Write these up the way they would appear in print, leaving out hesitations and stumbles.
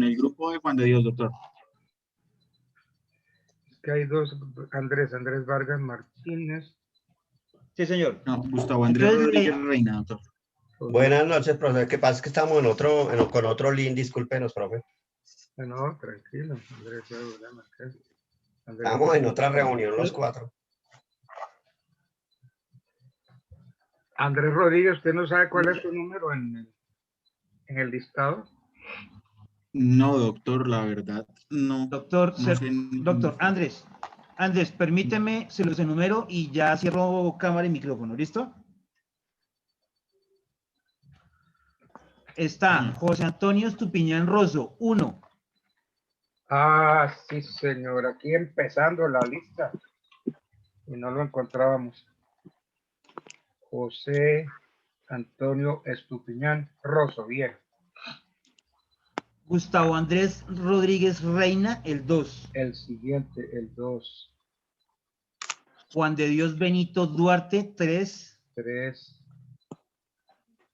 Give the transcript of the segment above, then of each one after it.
el grupo de Juan de Dios, doctor. Que hay dos, Andrés Vargas Martínez. Sí, señor. No, Gustavo Andrés Entonces, Rodríguez Reina, doctor. Buenas noches, profe. ¿Qué pasa? Es que estamos con otro link, discúlpenos, profe. No, tranquilo, Andrés Martínez. Estamos en otra reunión los cuatro. Andrés Rodríguez, ¿usted no sabe cuál es su número en el listado? No, doctor, la verdad, no. Doctor, No sé. doctor Andrés, permíteme, se los enumero y ya cierro cámara y micrófono, ¿listo? Está José Antonio Estupiñán Rosso, 1. Ah, sí, señor, aquí empezando la lista y no lo encontrábamos. José Antonio Estupiñán Rosso, bien. Gustavo Andrés Rodríguez Reina, el 2. El siguiente, el 2. Juan de Dios Benito Duarte, 3. 3.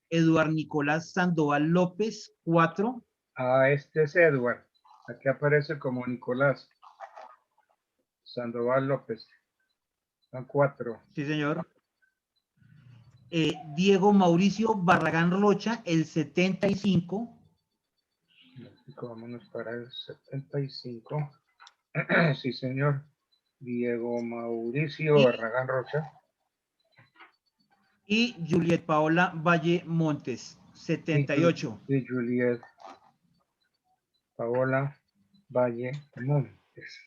Eduardo Nicolás Sandoval López, 4. Ah, este es Edward. Aquí aparece como Nicolás Sandoval López. Son 4. Sí, señor. Diego Mauricio Barragán Rocha, el 75. Vámonos para el 75. Sí, señor. Diego Mauricio Barragán Rocha. Y Juliet Paola Valle Montes, 78. Y Juliet Paola Valle Montes.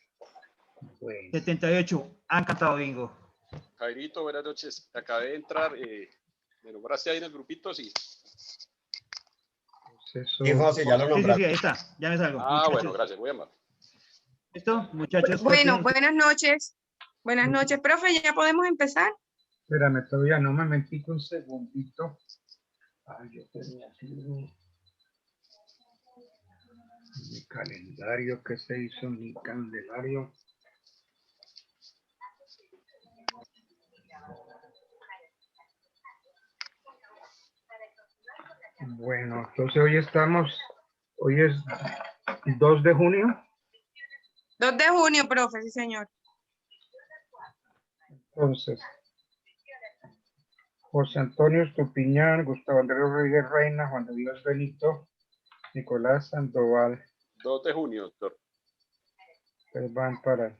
Bueno. 78. Han cantado bingo. Jairito, buenas noches. Acabé de entrar. ¿Me nombraste ahí en el grupito? Sí. Eso... Y José, ya lo Sí, sí, nombraste. ahí está. Ya me salgo. Ah, bueno, gracias. Muy amable. ¿Listo, muchachos? Bueno, buenas noches. Buenas noches, profe. ¿Ya podemos empezar? Espérame, todavía no me mentí un segundito. Ay, yo tenía aquí mi calendario. ¿Qué se hizo en mi calendario? Bueno, entonces hoy es 2 de junio. 2 de junio, profe, sí, señor. Entonces, José Antonio Estupiñán, Gustavo Andrés Rodríguez Reina, Juan de Dios Benito, Nicolás Sandoval. 2 de junio, doctor. Pues van para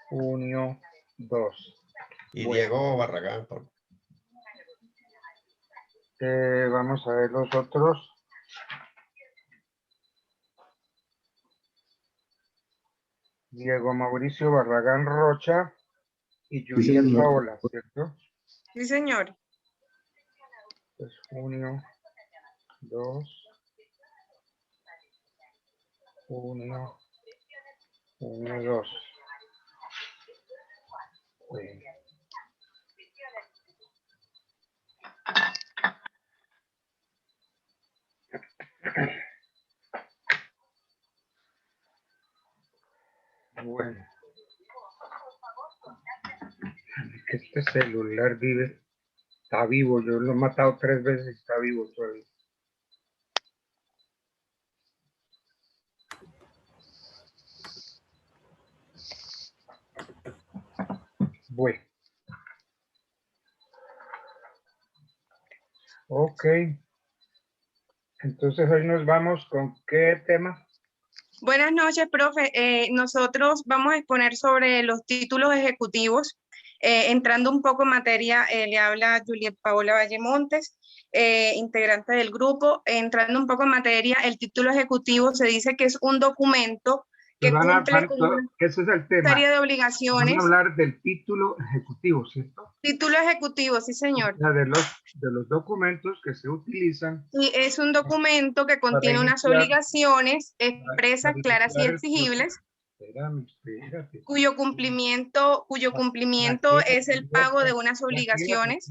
junio 2. Y Bueno. Diego Barragán. Vamos a ver los otros. Diego Mauricio Barragán Rocha y Juliet Paola, ¿cierto? Sí, señor. Pues junio 2. Junio 2. Bueno. Bueno. Que este celular está vivo. Yo lo he matado 3 veces y está vivo todavía. Bueno. Ok. Entonces hoy nos vamos con ¿qué tema? Buenas noches, profe. Nosotros vamos a exponer sobre los títulos ejecutivos. Entrando un poco en materia, le habla Juliet Paola Valle Montes, integrante del grupo. Entrando un poco en materia, el título ejecutivo se dice que es un documento que cumple con una ese es el tema. serie de obligaciones. Vamos a hablar del título ejecutivo, ¿cierto? Título ejecutivo, sí, señor. O sea, de los documentos que se utilizan. Y es un documento que contiene unas obligaciones expresas, claras y exigibles, Espérate. cuyo cumplimiento es el pago de unas obligaciones.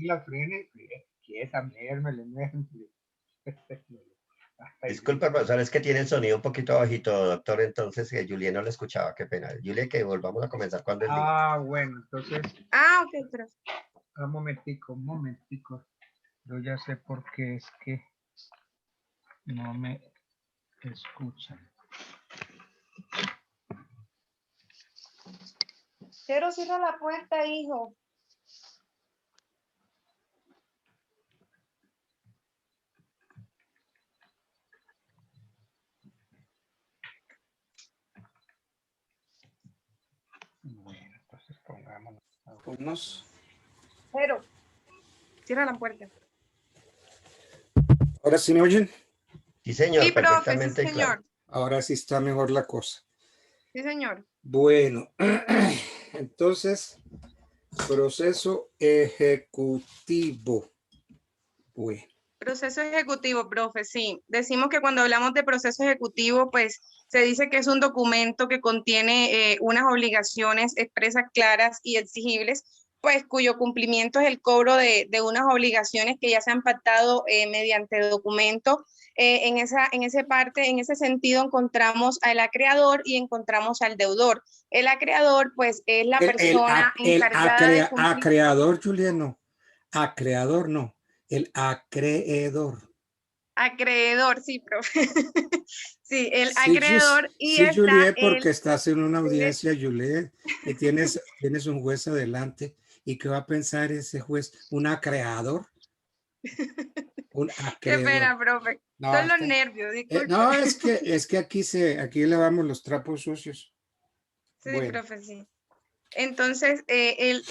Disculpa, profesor, es que tiene el sonido un poquito bajito, doctor, entonces que Juliet no le escuchaba, qué pena. Juliet, que volvamos a comenzar cuando él diga. Bueno, entonces, Ok, profe. un momentico. Yo ya sé por qué es que No me escuchan. Quiero cierra la puerta, hijo. Bueno, entonces pongamos algunos. Pero, cierra la puerta. ¿Ahora sí me oyen? Sí, señor, Sí, profe, sí, perfectamente claro. señor. Ahora sí está mejor la cosa. Sí, señor. Bueno, entonces, proceso ejecutivo. Bueno, Proceso ejecutivo, profe, sí. Decimos que cuando hablamos de proceso ejecutivo, pues se dice que es un documento que contiene unas obligaciones expresas, claras y exigibles, pues cuyo cumplimiento es el cobro de unas obligaciones que ya se han pactado mediante documento. En ese sentido encontramos al acreedor y encontramos al deudor. El acreedor, pues, es la persona encargada de cumplir. acreedor, Juliano. Acreedor, no. El acreedor. Acreedor, sí, profe. Sí, el Sí, acreedor y sí, está Juliet, porque el estás en una audiencia, Juliet, y tienes un juez adelante. ¿Y qué va a pensar ese juez? ¿Un acreedor? Un Qué pena, acreedor. profe. No, Son los nervios, disculpe. no, es que aquí lavamos los trapos sucios. Sí, Bueno, profe, sí. Entonces, el el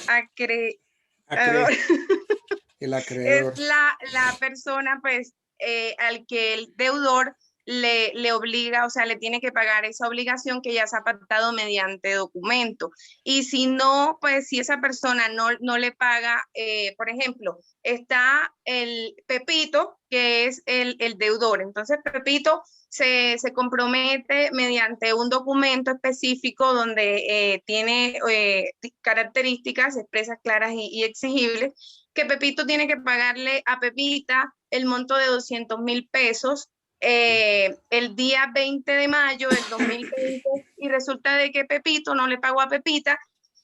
es acreedor. la persona, pues, al que el deudor le obliga, o sea, le tiene que pagar esa obligación que ya se ha pactado mediante documento. Y si no, pues, si esa persona no le paga, por ejemplo, está el Pepito, que es el deudor. Entonces, Pepito se compromete mediante un documento específico donde tiene características expresas, claras y exigibles, que Pepito tiene que pagarle a Pepita el monto de 200.000 pesos el día 20 de mayo del 2020 y resulta de que Pepito no le pagó a Pepita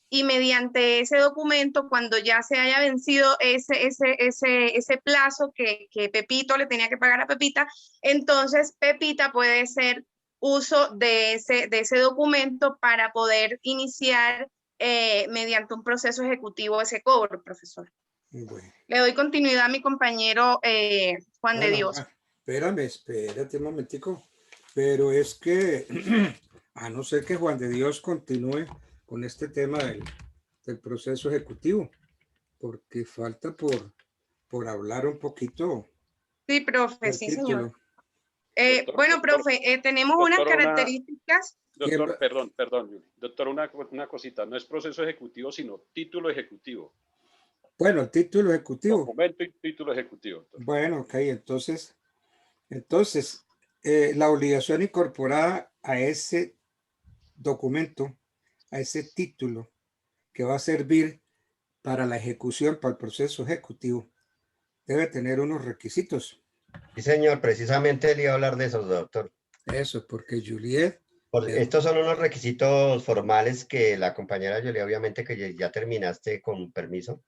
y mediante ese documento, cuando ya se haya vencido ese plazo que Pepito le tenía que pagar a Pepita, entonces Pepita puede hacer uso de ese documento para poder iniciar mediante un proceso ejecutivo ese cobro, profesor. Bueno. Le doy continuidad a mi compañero Juan de Dios. Espérate un momentico. Pero es que, a no ser que Juan de Dios continúe con este tema del proceso ejecutivo, porque falta por hablar un poquito Sí, profe, del sí, título. señor. Doctor, Bueno, profe, tenemos unas características. Doctor, perdón, Yuli. Doctor, una cosita, no es proceso ejecutivo, sino título ejecutivo. Bueno, el título ejecutivo. Documento y título ejecutivo. Doctor. Bueno, ok, entonces la obligación incorporada a ese documento, a ese título que va a servir para la ejecución, para el proceso ejecutivo, debe tener unos requisitos. Sí, señor, precisamente le iba a hablar de eso, doctor. Eso, porque Juliet... Estos son unos requisitos formales que la compañera Juliet, obviamente que ya terminaste con permiso,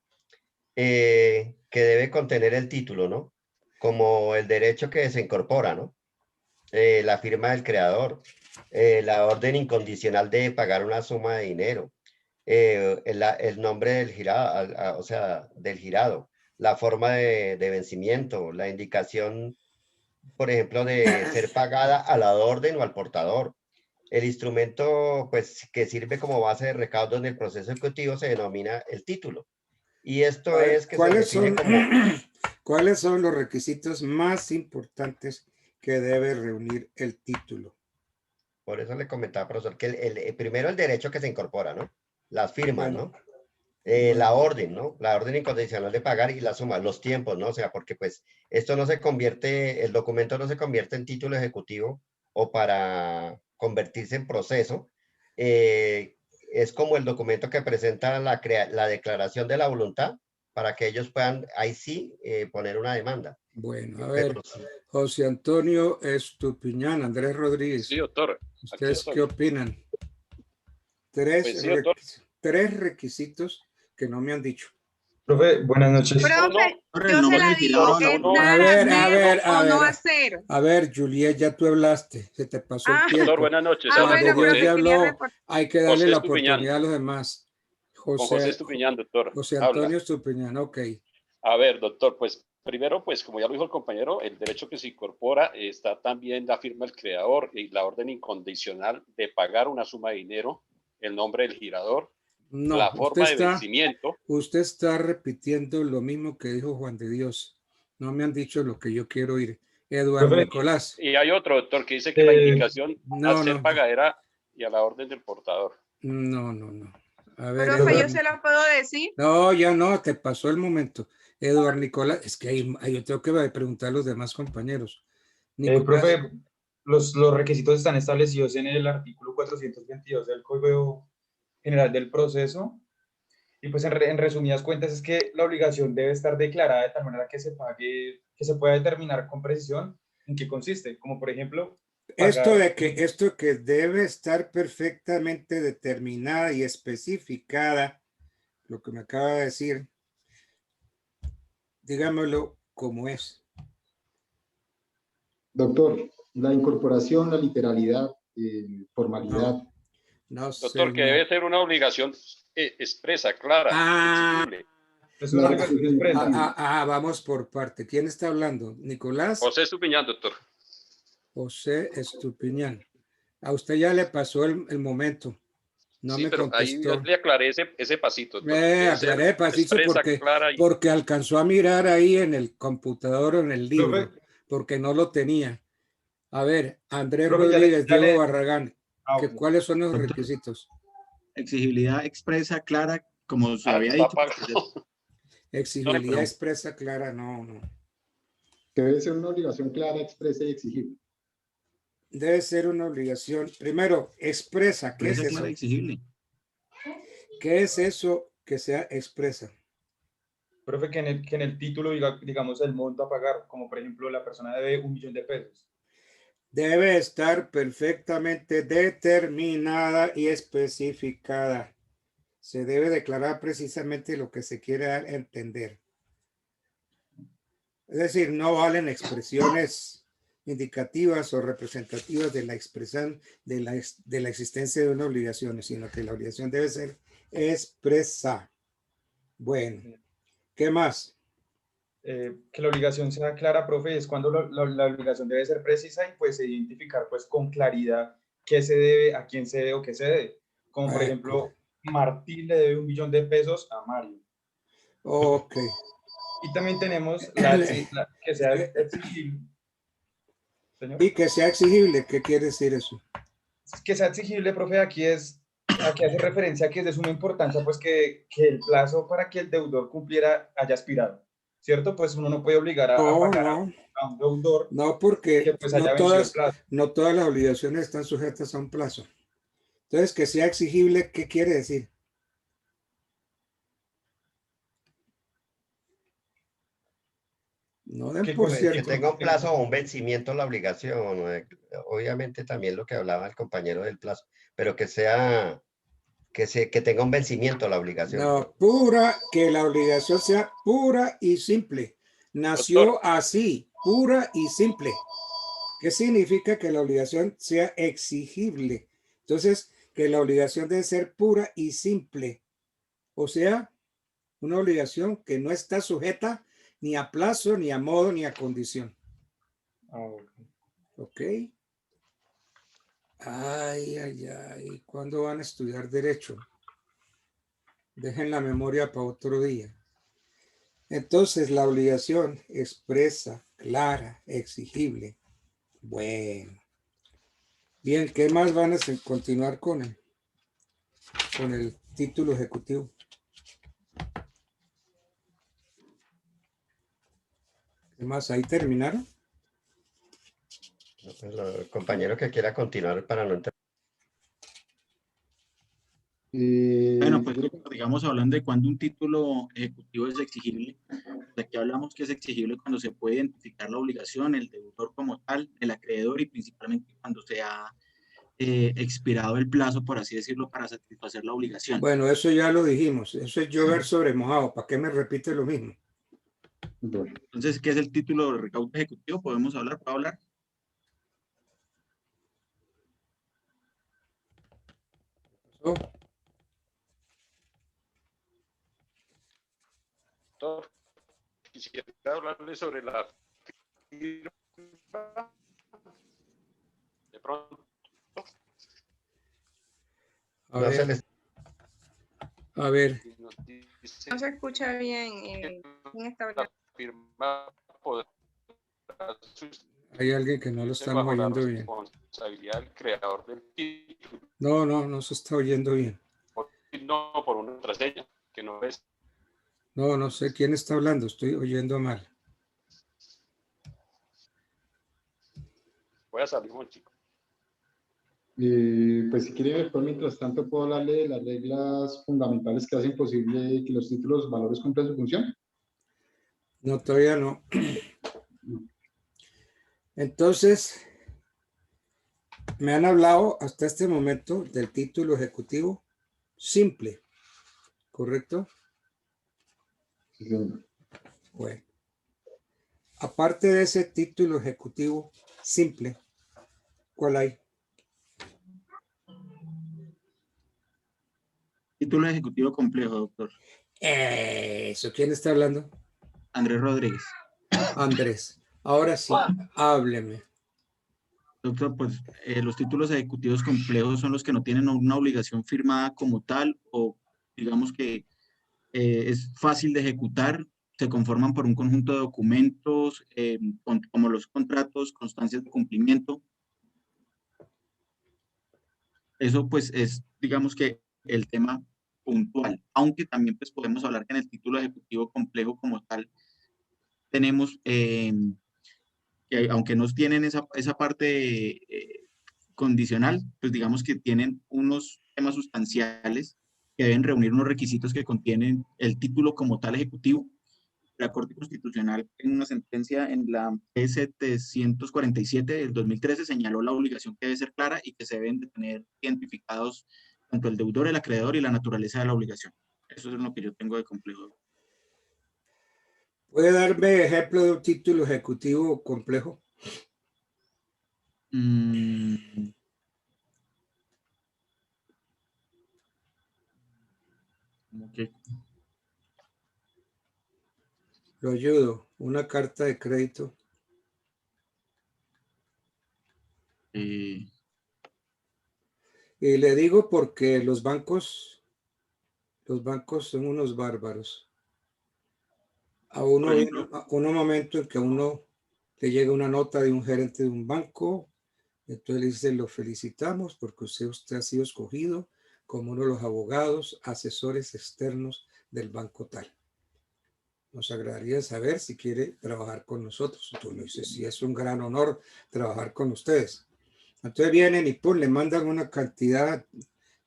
que debe contener el título, ¿no? Como el derecho que se incorpora, ¿no? La firma del creador, la orden incondicional de pagar una suma de dinero, el nombre del girado, o sea, del girado, la forma de vencimiento, la indicación, por ejemplo, de ser pagada a la orden o al portador. El instrumento, pues, que sirve como base de recaudo en el proceso ejecutivo se denomina el título. Y esto es que se define como... ¿Cuáles son los requisitos más importantes que debe reunir el título? Por eso le comentaba, profesor, que primero el derecho que se incorpora, ¿no? Las firmas, Bueno, ¿no? La orden, ¿no? La orden incondicional de pagar y la suma, los tiempos, ¿no? O sea, porque pues esto no se convierte, el documento no se convierte en título ejecutivo o para convertirse en proceso. Es como el documento que presenta la declaración de la voluntad para que ellos puedan, ahí sí, poner una demanda. Bueno, a ver, José Antonio Estupiñán, Andrés Rodríguez. Sí, doctor. ¿Ustedes qué opinan? Tres requisitos que no me han dicho. Profe, buenas noches. Profe, Doctor, yo el se nombre la del digo, girado, ¿es no. dar A o no ver. hacer? A ver, Juliet, ya tú hablaste, se te pasó el Ah, tiempo. Doctor, buenas noches. ah, Habla Juan de bueno, con Dios José, ya profe, quería habló, reportar. hay que darle José la Estupiñán. oportunidad a los demás. Con José Estupiñán, doctor. José Habla. Antonio Estupiñán, ok. A ver, doctor, pues primero, pues como ya lo dijo el compañero, el derecho que se incorpora está también la firma del creador y la orden incondicional de pagar una suma de dinero, el nombre del girador, No, la forma de vencimiento. usted está repitiendo lo mismo que dijo Juan de Dios. No me han dicho lo que yo quiero oír. Eduardo Profe, Nicolás. Y hay otro, doctor, que dice que la indicación no, al ser no. pagadera y a la orden del portador. No. A ver, Profe, yo Eduardo. se lo puedo decir. No, ya no, te pasó el momento. Eduardo Nicolás, es que yo tengo que preguntar a los demás compañeros. Nicolás, profe, los requisitos están establecidos en el artículo 422 del Código General del Proceso. Y pues en resumidas cuentas es que la obligación debe estar declarada de tal manera que se pague, que se pueda determinar con precisión en qué consiste. Como por ejemplo, esto que debe estar perfectamente determinada y especificada, lo que me acaba de decir, dígamelo como es. Doctor, la incorporación, la literalidad, formalidad. No, doctor, que debe ser una obligación expresa, clara, exigible. Es una obligación expresa. Vamos por parte. ¿Quién está hablando? ¿Nicolás? José Estupiñán, doctor. José Estupiñán. A usted ya le pasó el momento. No sí, me pero contestó. ahí le aclaré ese pasito. Aclaré el pasito porque alcanzó a mirar ahí en el computador o en el libro, porque no lo tenía. A ver, Andrés Rodríguez, Diego Barragán, ¿cuáles son los requisitos? Exigibilidad expresa, clara, como se había dicho. Exigibilidad expresa, clara, no. Debe ser una obligación clara, expresa y exigible. Debe ser una obligación, primero, expresa. ¿Qué es eso? Clara, exigible. ¿Qué es eso que sea expresa? Profe, que en el título diga, digamos, el monto a pagar, como por ejemplo la persona debe 1 millón de pesos. Debe estar perfectamente determinada y especificada. Se debe declarar precisamente lo que se quiere dar a entender. Es decir, no valen expresiones indicativas o representativas de la expresión de la existencia de una obligación, sino que la obligación debe ser expresa. Bueno, ¿qué más? Que la obligación sea clara, profe, es cuando la obligación debe ser precisa y pues identificar pues con claridad qué se debe, a quién se debe o qué se debe. Como por ejemplo, Martín le debe 1 millón de pesos a Mario. Ok. Y también tenemos que sea exigible. ¿Señor? Y que sea exigible, ¿qué quiere decir eso? Que sea exigible, profe, aquí hace referencia a que es de suma importancia pues que el plazo para que el deudor cumpliera haya expirado. ¿Cierto? Pues uno no puede obligar a pagar a un deudor. No, porque pues no todas las obligaciones están sujetas a un plazo. Entonces, que sea exigible, ¿qué quiere decir? No den por cierto. Que tenga un plazo o un vencimiento la obligación. Obviamente también lo que hablaba el compañero del plazo, pero que sea... Que tenga un vencimiento la obligación. No, que la obligación sea pura y simple. Nació Doctor. así, pura y simple. ¿Qué significa que la obligación sea exigible? Entonces, que la obligación debe ser pura y simple. O sea, una obligación que no está sujeta ni a plazo, ni a modo, ni a condición. ¿Ok? Ay. ¿Cuándo van a estudiar derecho? Dejen la memoria para otro día. Entonces, la obligación expresa, clara, exigible. Bueno. Bien, ¿qué más van a continuar con el título ejecutivo? ¿Qué más? ¿Ahí terminaron? El compañero que quiera continuar para no entrar. Bueno, pues digamos, hablando de cuando un título ejecutivo es exigible, de aquí hablamos que es exigible cuando se puede identificar la obligación, el deudor como tal, el acreedor y principalmente cuando se ha expirado el plazo, por así decirlo, para satisfacer la obligación. Bueno, eso ya lo dijimos. Eso es llover sobre mojado. ¿Para qué me repite lo mismo? Bueno, Entonces, ¿qué es el título de recaudo ejecutivo? ¿Podemos hablar? ¿Puedo hablar? Oh, Doctor, quisiera hablarle sobre la firma. De pronto, a No se ver, les... a ver. nos dice No se escucha bien. que ¿Quién está la hablando? firma podrá Hay alguien que no lo sustituirse estamos bajo la oyendo bien. responsabilidad del creador del título, No se está oyendo bien. no por una contraseña, que no es. No sé quién está hablando. Estoy oyendo mal. Voy a salir un chico. pues si quiere, después, mientras tanto, puedo hablarle de las reglas fundamentales que hacen posible que los títulos valores cumplan su función. No, todavía no. Entonces, me han hablado hasta este momento del título ejecutivo simple, ¿correcto? Sí, señor. Bueno, aparte de ese título ejecutivo simple, ¿cuál hay? Título ejecutivo complejo, doctor. Eso, ¿quién está hablando? Andrés Rodríguez. Andrés. Ahora sí, hábleme. Doctor, pues los títulos ejecutivos complejos son los que no tienen una obligación firmada como tal, o digamos que es fácil de ejecutar, se conforman por un conjunto de documentos, como los contratos, constancias de cumplimiento. Eso pues es, digamos que el tema puntual, aunque también pues podemos hablar que en el título ejecutivo complejo como tal tenemos, que aunque no tienen esa parte condicional, pues digamos que tienen unos temas sustanciales que deben reunir unos requisitos que contienen el título como tal ejecutivo. La Corte Constitucional, en una sentencia en la E747 del 2013, señaló la obligación que debe ser clara y que se deben de tener identificados tanto el deudor, el acreedor y la naturaleza de la obligación. Eso es lo que yo tengo de complejo. ¿Puede darme ejemplo de un título ejecutivo complejo? Como que, Lo ayudo. Una carta de crédito. eh, Y le digo porque los bancos son unos bárbaros. A uno por viene ejemplo, un momento en que a uno le llega una nota de un gerente de un banco, entonces le dice, lo felicitamos porque usted ha sido escogido como uno de los abogados, asesores externos del banco tal. Nos agradaría saber si quiere trabajar con nosotros. Entonces me dice, sí, es un gran honor trabajar con ustedes. Entonces vienen y pum, le mandan una cantidad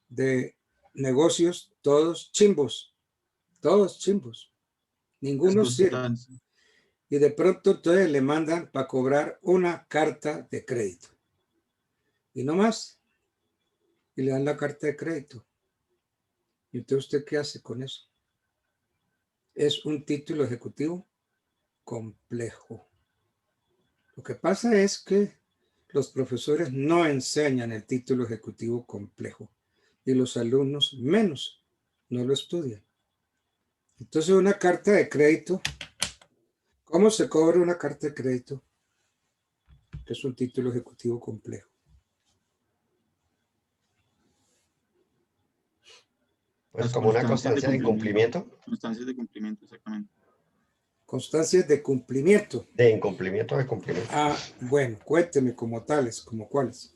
de negocios, todos chimbos, ninguno sirve. Y de pronto entonces le mandan para cobrar una carta de crédito. Y no más. Y le dan la carta de crédito. ¿Y entonces usted qué hace con eso? Es un título ejecutivo complejo. Lo que pasa es que los profesores no enseñan el título ejecutivo complejo y los alumnos menos no lo estudian. Entonces una carta de crédito, ¿cómo se cobra una carta de crédito? Es un título ejecutivo complejo. Pues como una constancia de cumplimiento. Constancias de cumplimiento, exactamente. Constancias de cumplimiento. De incumplimiento de cumplimiento. Ah, bueno, cuénteme como tales, como cuáles.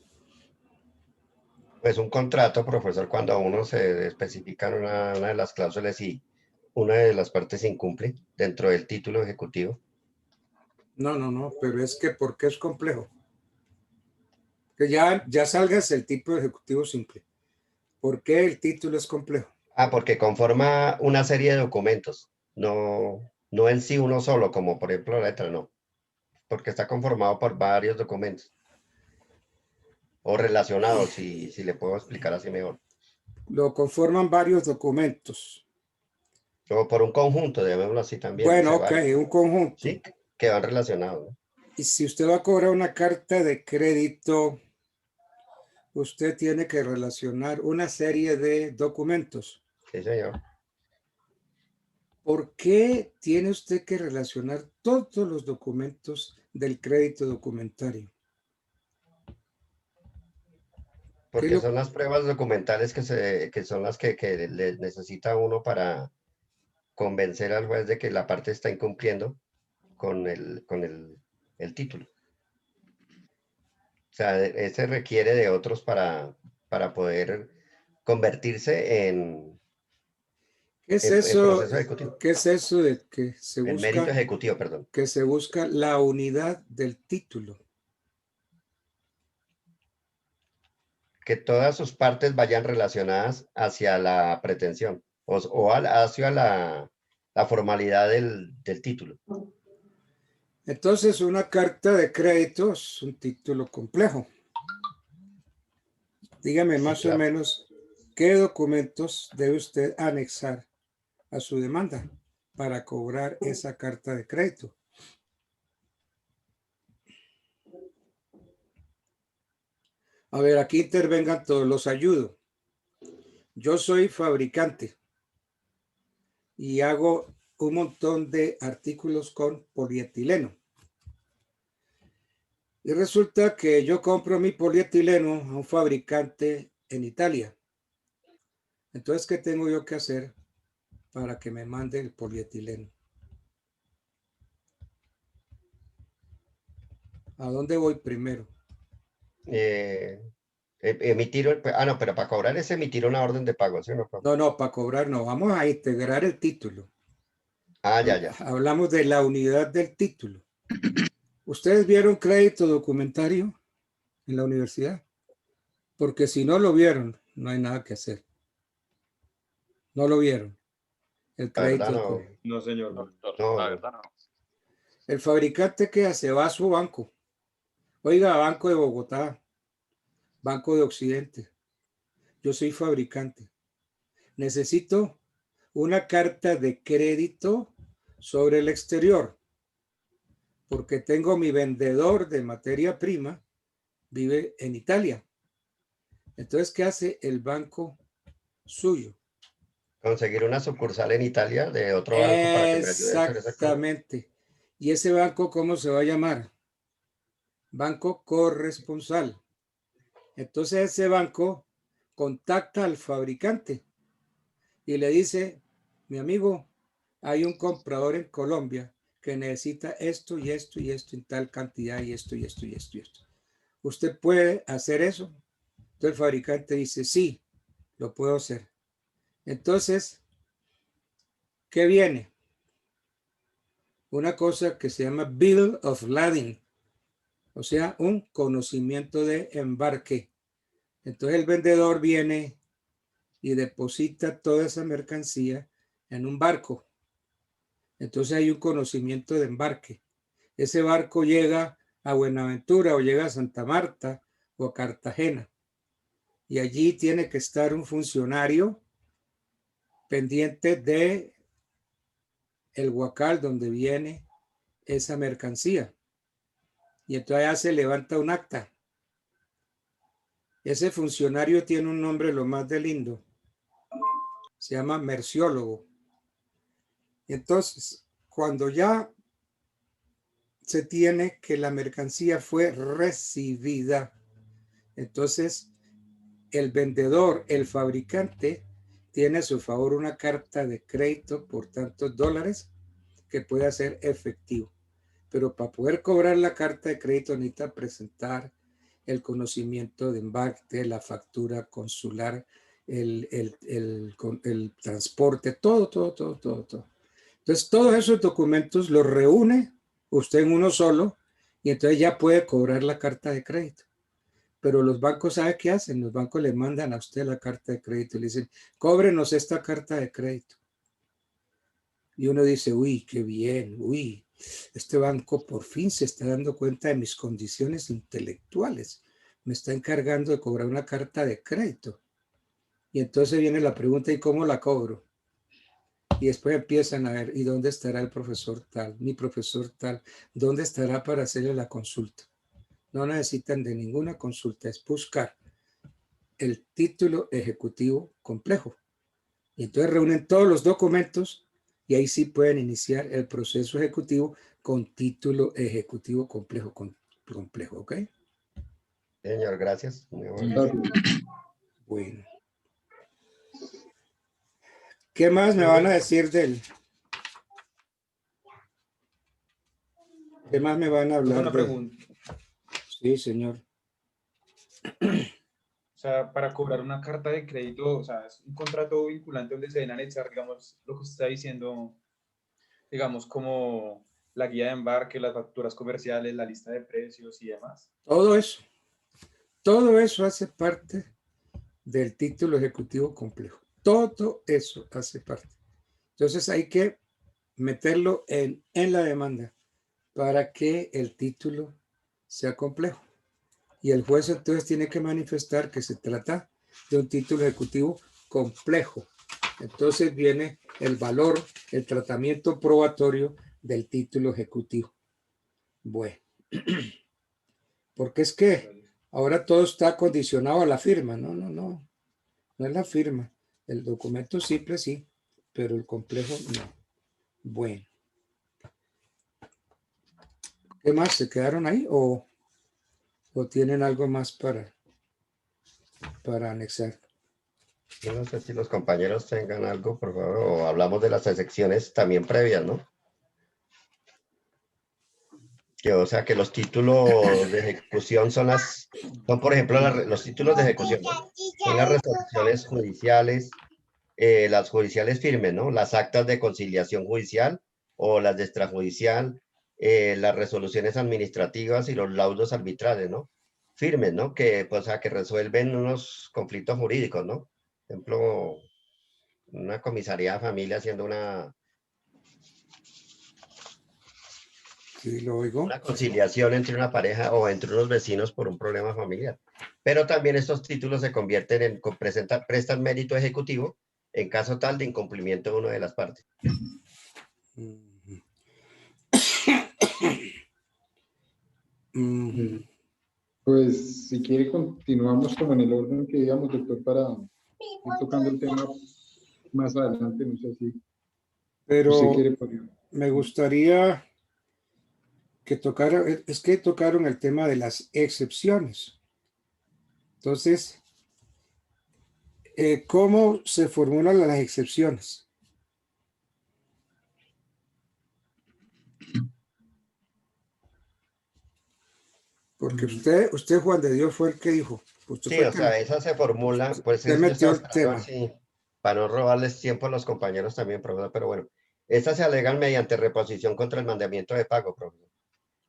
Pues un contrato, profesor, cuando a uno se especifica una de las cláusulas y una de las partes se incumple dentro del título ejecutivo. No, pero es que ¿por qué es complejo? Que ya salgas el tipo de ejecutivo simple. ¿Por qué el título es complejo? Ah, porque conforma una serie de documentos, no en sí uno solo, como por ejemplo la letra, no, porque está conformado por varios documentos. o relacionados, si le puedo explicar así mejor. Lo conforman varios documentos. O por un conjunto, llamémoslo así también. Bueno, o sea, ok, varios, un conjunto. ¿sí? Que van relacionados, ¿no? Y si usted va a cobrar una carta de crédito, usted tiene que relacionar una serie de documentos. Sí, señor. ¿Por qué tiene usted que relacionar todos los documentos del crédito documentario? Porque son las pruebas documentales que son las que le necesita uno para convencer al juez de que la parte está incumpliendo con el título. O sea, ese requiere de otros para poder convertirse en ¿Qué es el eso? proceso ejecutivo. ¿Qué es eso de que se El mérito busca, ejecutivo, perdón. que se busca la unidad del título? Que todas sus partes vayan relacionadas hacia la pretensión hacia la formalidad del título. Entonces, una carta de crédito es un título complejo. Dígame Sí, más claro. o menos qué documentos debe usted anexar a su demanda para cobrar esa carta de crédito. A ver, aquí intervengan todos, los ayudo. Yo soy fabricante y hago un montón de artículos con polietileno. Y resulta que yo compro mi polietileno a un fabricante en Italia. Entonces, ¿qué tengo yo que hacer para que me mande el polietileno? ¿A dónde voy primero? No, pero para cobrar es emitir una orden de pago, ¿sí o no? No, para cobrar no. Vamos a integrar el título. Ya. Hablamos de la unidad del título. ¿Ustedes vieron crédito documentario en la universidad? Porque si no lo vieron, no hay nada que hacer. No lo vieron. El La verdad crédito no. documentario. No, señor. Doctor, No, la no. verdad no. El fabricante que hace va a su banco. Oiga, Banco de Bogotá, Banco de Occidente. Yo soy fabricante. Necesito una carta de crédito sobre el exterior, porque tengo mi vendedor de materia prima, vive en Italia. Entonces, ¿qué hace el banco suyo? Conseguir una sucursal en Italia de otro banco para que me ayude a hacer esa cosa. Exactamente. ¿Y ese banco cómo se va a llamar? Banco corresponsal. Entonces, ese banco contacta al fabricante y le dice, mi amigo, hay un comprador en Colombia que necesita esto y esto y esto en tal cantidad y esto y esto y esto y esto. ¿Usted puede hacer eso? Entonces el fabricante dice, sí, lo puedo hacer. Entonces, ¿qué viene? Una cosa que se llama Bill of Lading, o sea, un conocimiento de embarque. Entonces el vendedor viene y deposita toda esa mercancía en un barco. Entonces hay un conocimiento de embarque. Ese barco llega a Buenaventura o llega a Santa Marta o a Cartagena. Y allí tiene que estar un funcionario pendiente de el huacal donde viene esa mercancía. Y entonces ya se levanta un acta. Ese funcionario tiene un nombre lo más de lindo. Se llama merciólogo. Entonces, cuando ya se tiene que la mercancía fue recibida, entonces el vendedor, el fabricante, tiene a su favor una carta de crédito por tantos dólares que puede hacer efectivo. Pero para poder cobrar la carta de crédito necesita presentar el conocimiento de embarque, la factura consular, el transporte, todo. Entonces, todos esos documentos los reúne usted en uno solo y entonces ya puede cobrar la carta de crédito. Pero los bancos, ¿sabe qué hacen? Los bancos le mandan a usted la carta de crédito y le dicen, cóbrenos esta carta de crédito. Y uno dice, uy, qué bien, uy, este banco por fin se está dando cuenta de mis condiciones intelectuales, me está encargando de cobrar una carta de crédito. Y entonces viene la pregunta, ¿y cómo la cobro? Y después empiezan a ver, ¿y dónde estará el profesor tal? Mi profesor tal, ¿dónde estará para hacerle la consulta? No necesitan de ninguna consulta, es buscar el título ejecutivo complejo. Y entonces reúnen todos los documentos y ahí sí pueden iniciar el proceso ejecutivo con título ejecutivo complejo, complejo, ¿ok? Señor, gracias. Muy amable. Gracias. Bueno. ¿Qué más me van a decir del? ¿Qué más me van a hablar Una de? pregunta. Sí, señor. O sea, para cobrar una carta de crédito, o sea, es un contrato vinculante donde se deben anexar, digamos, lo que usted está diciendo, digamos, como la guía de embarque, las facturas comerciales, la lista de precios y demás. Todo eso hace parte del título ejecutivo complejo. Todo eso hace parte. Entonces hay que meterlo en la demanda para que el título sea complejo. Y el juez entonces tiene que manifestar que se trata de un título ejecutivo complejo. Entonces viene el valor, el tratamiento probatorio del título ejecutivo. Bueno, porque es que ahora todo está condicionado a la firma. No es la firma. El documento simple sí, pero el complejo no. Bueno. ¿Qué más? ¿Se quedaron ahí o tienen algo más para anexar? Yo no sé si los compañeros tengan algo, por favor, o hablamos de las excepciones también previas, ¿no? Que, o sea, que los títulos de ejecución son por ejemplo, los títulos de ejecución, ¿no? Son las resoluciones judiciales, las judiciales firmes, ¿no? Las actas de conciliación judicial o las de extrajudicial, las resoluciones administrativas y los laudos arbitrales, ¿no? Firmes, ¿no? Que, pues, o sea, que resuelven unos conflictos jurídicos, ¿no? Por ejemplo, una comisaría de familia haciendo Sí, lo oigo. una conciliación entre una pareja o entre unos vecinos por un problema familiar. Pero también estos títulos se convierten prestan mérito ejecutivo en caso tal de incumplimiento de una de las partes. Pues si quiere continuamos como en el orden que digamos, doctor, para ir tocando el tema más adelante, no sé si Pero usted quiere poner. me gustaría que tocaron el tema de las excepciones. Entonces, ¿cómo se formulan las excepciones? Porque usted, Juan de Dios, fue el que dijo. Usted Sí, fue o sea, esa se formula, pues usted yo metió estaba el esperando a ver tema. si, para no robarles tiempo a los compañeros también, profesor, pero bueno, estas se alegan mediante reposición contra el mandamiento de pago, profesor.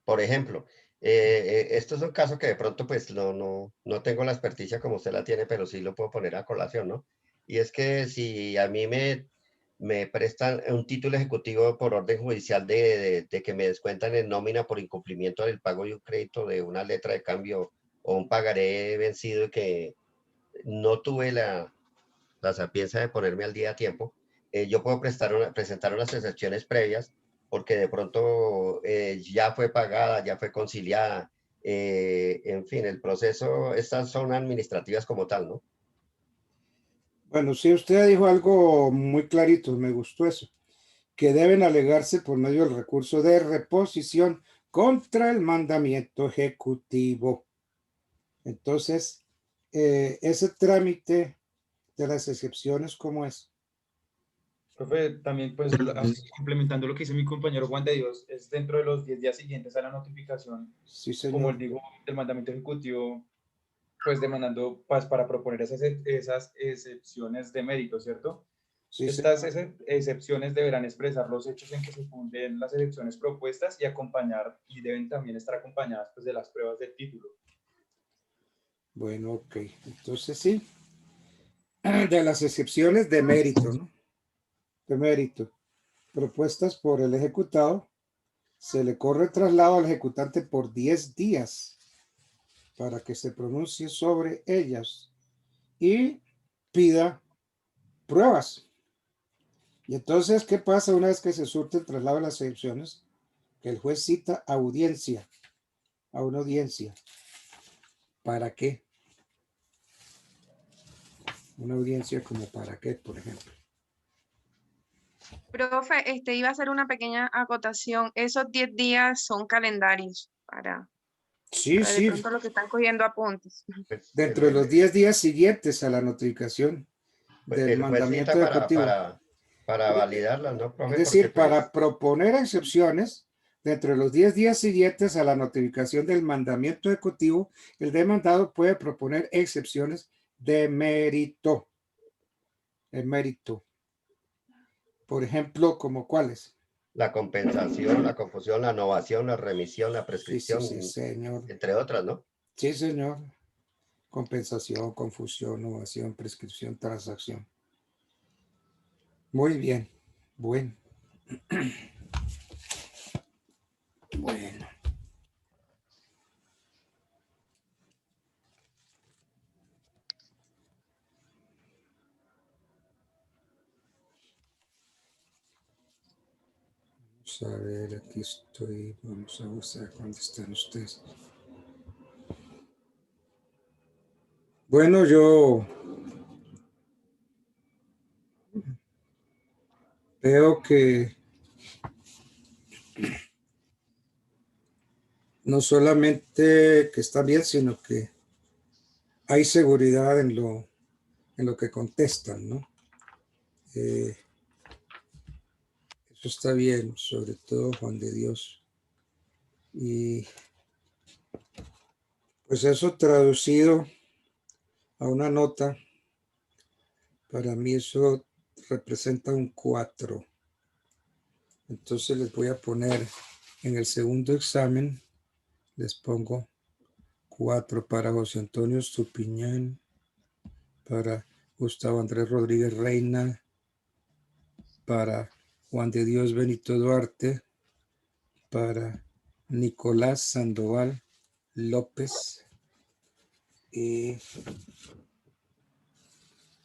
Por ejemplo, esto es un caso que de pronto pues no tengo la experticia como usted la tiene, pero sí lo puedo poner a colación, ¿no? Y es que si a mí me prestan un título ejecutivo por orden judicial de que me descuentan en nómina por incumplimiento del pago de un crédito de una letra de cambio o un pagaré vencido y que no tuve la sapiencia de ponerme al día a tiempo, yo puedo presentar unas excepciones previas porque de pronto ya fue pagada, ya fue conciliada, en fin, el proceso, estas son administrativas como tal, ¿no? Bueno, sí, usted dijo algo muy clarito, me gustó eso, que deben alegarse por medio del recurso de reposición contra el mandamiento ejecutivo. Entonces, ese trámite de las excepciones, ¿cómo es? Profe, también pues complementando lo que dice mi compañero Juan de Dios, es dentro de los 10 días siguientes a la notificación, Sí, señor. como él dijo, del mandamiento ejecutivo, pues demandando pues, para proponer esas excepciones de mérito, ¿cierto? Sí, Estas excepciones deberán expresar los hechos en que se funden las excepciones propuestas y deben también estar acompañadas pues, de las pruebas del título. Bueno, ok. Entonces sí, de las excepciones de mérito, ¿no? De mérito, propuestas por el ejecutado, se le corre traslado al ejecutante por 10 días para que se pronuncie sobre ellas y pida pruebas. Y entonces, ¿qué pasa una vez que se surte el traslado de las excepciones? Que el juez cita audiencia, a una audiencia. ¿Para qué? Una audiencia como para qué, por ejemplo. Profe, iba a hacer una pequeña acotación. Esos 10 días son calendarios para Sí, de sí, pronto los que están cogiendo apuntes. Pues, dentro de los 10 días siguientes a la notificación del el juez mandamiento cita ejecutivo. para validarlas, ¿no, Es profe? decir, Porque pues, para proponer excepciones dentro de los 10 días siguientes a la notificación del mandamiento ejecutivo, el demandado puede proponer excepciones de mérito. El mérito. Por ejemplo, ¿como cuáles? la compensación, la confusión, la novación, la remisión, la Sí, prescripción, sí, señor. entre otras, ¿no? Sí, señor. Compensación, confusión, novación, prescripción, transacción. Muy bien. Bueno. Bueno. Vamos a ver, aquí estoy. Vamos a buscar dónde están ustedes. Bueno, yo veo que no solamente que está bien, sino que hay seguridad en lo que contestan, ¿no? Eso está bien, sobre todo Juan de Dios. Y pues eso traducido a una nota, para mí eso representa un 4. Entonces les voy a poner en el segundo examen, les pongo 4 para José Antonio Estupiñán, para Gustavo Andrés Rodríguez Reina, para Juan de Dios Benito Duarte, para Nicolás Sandoval López y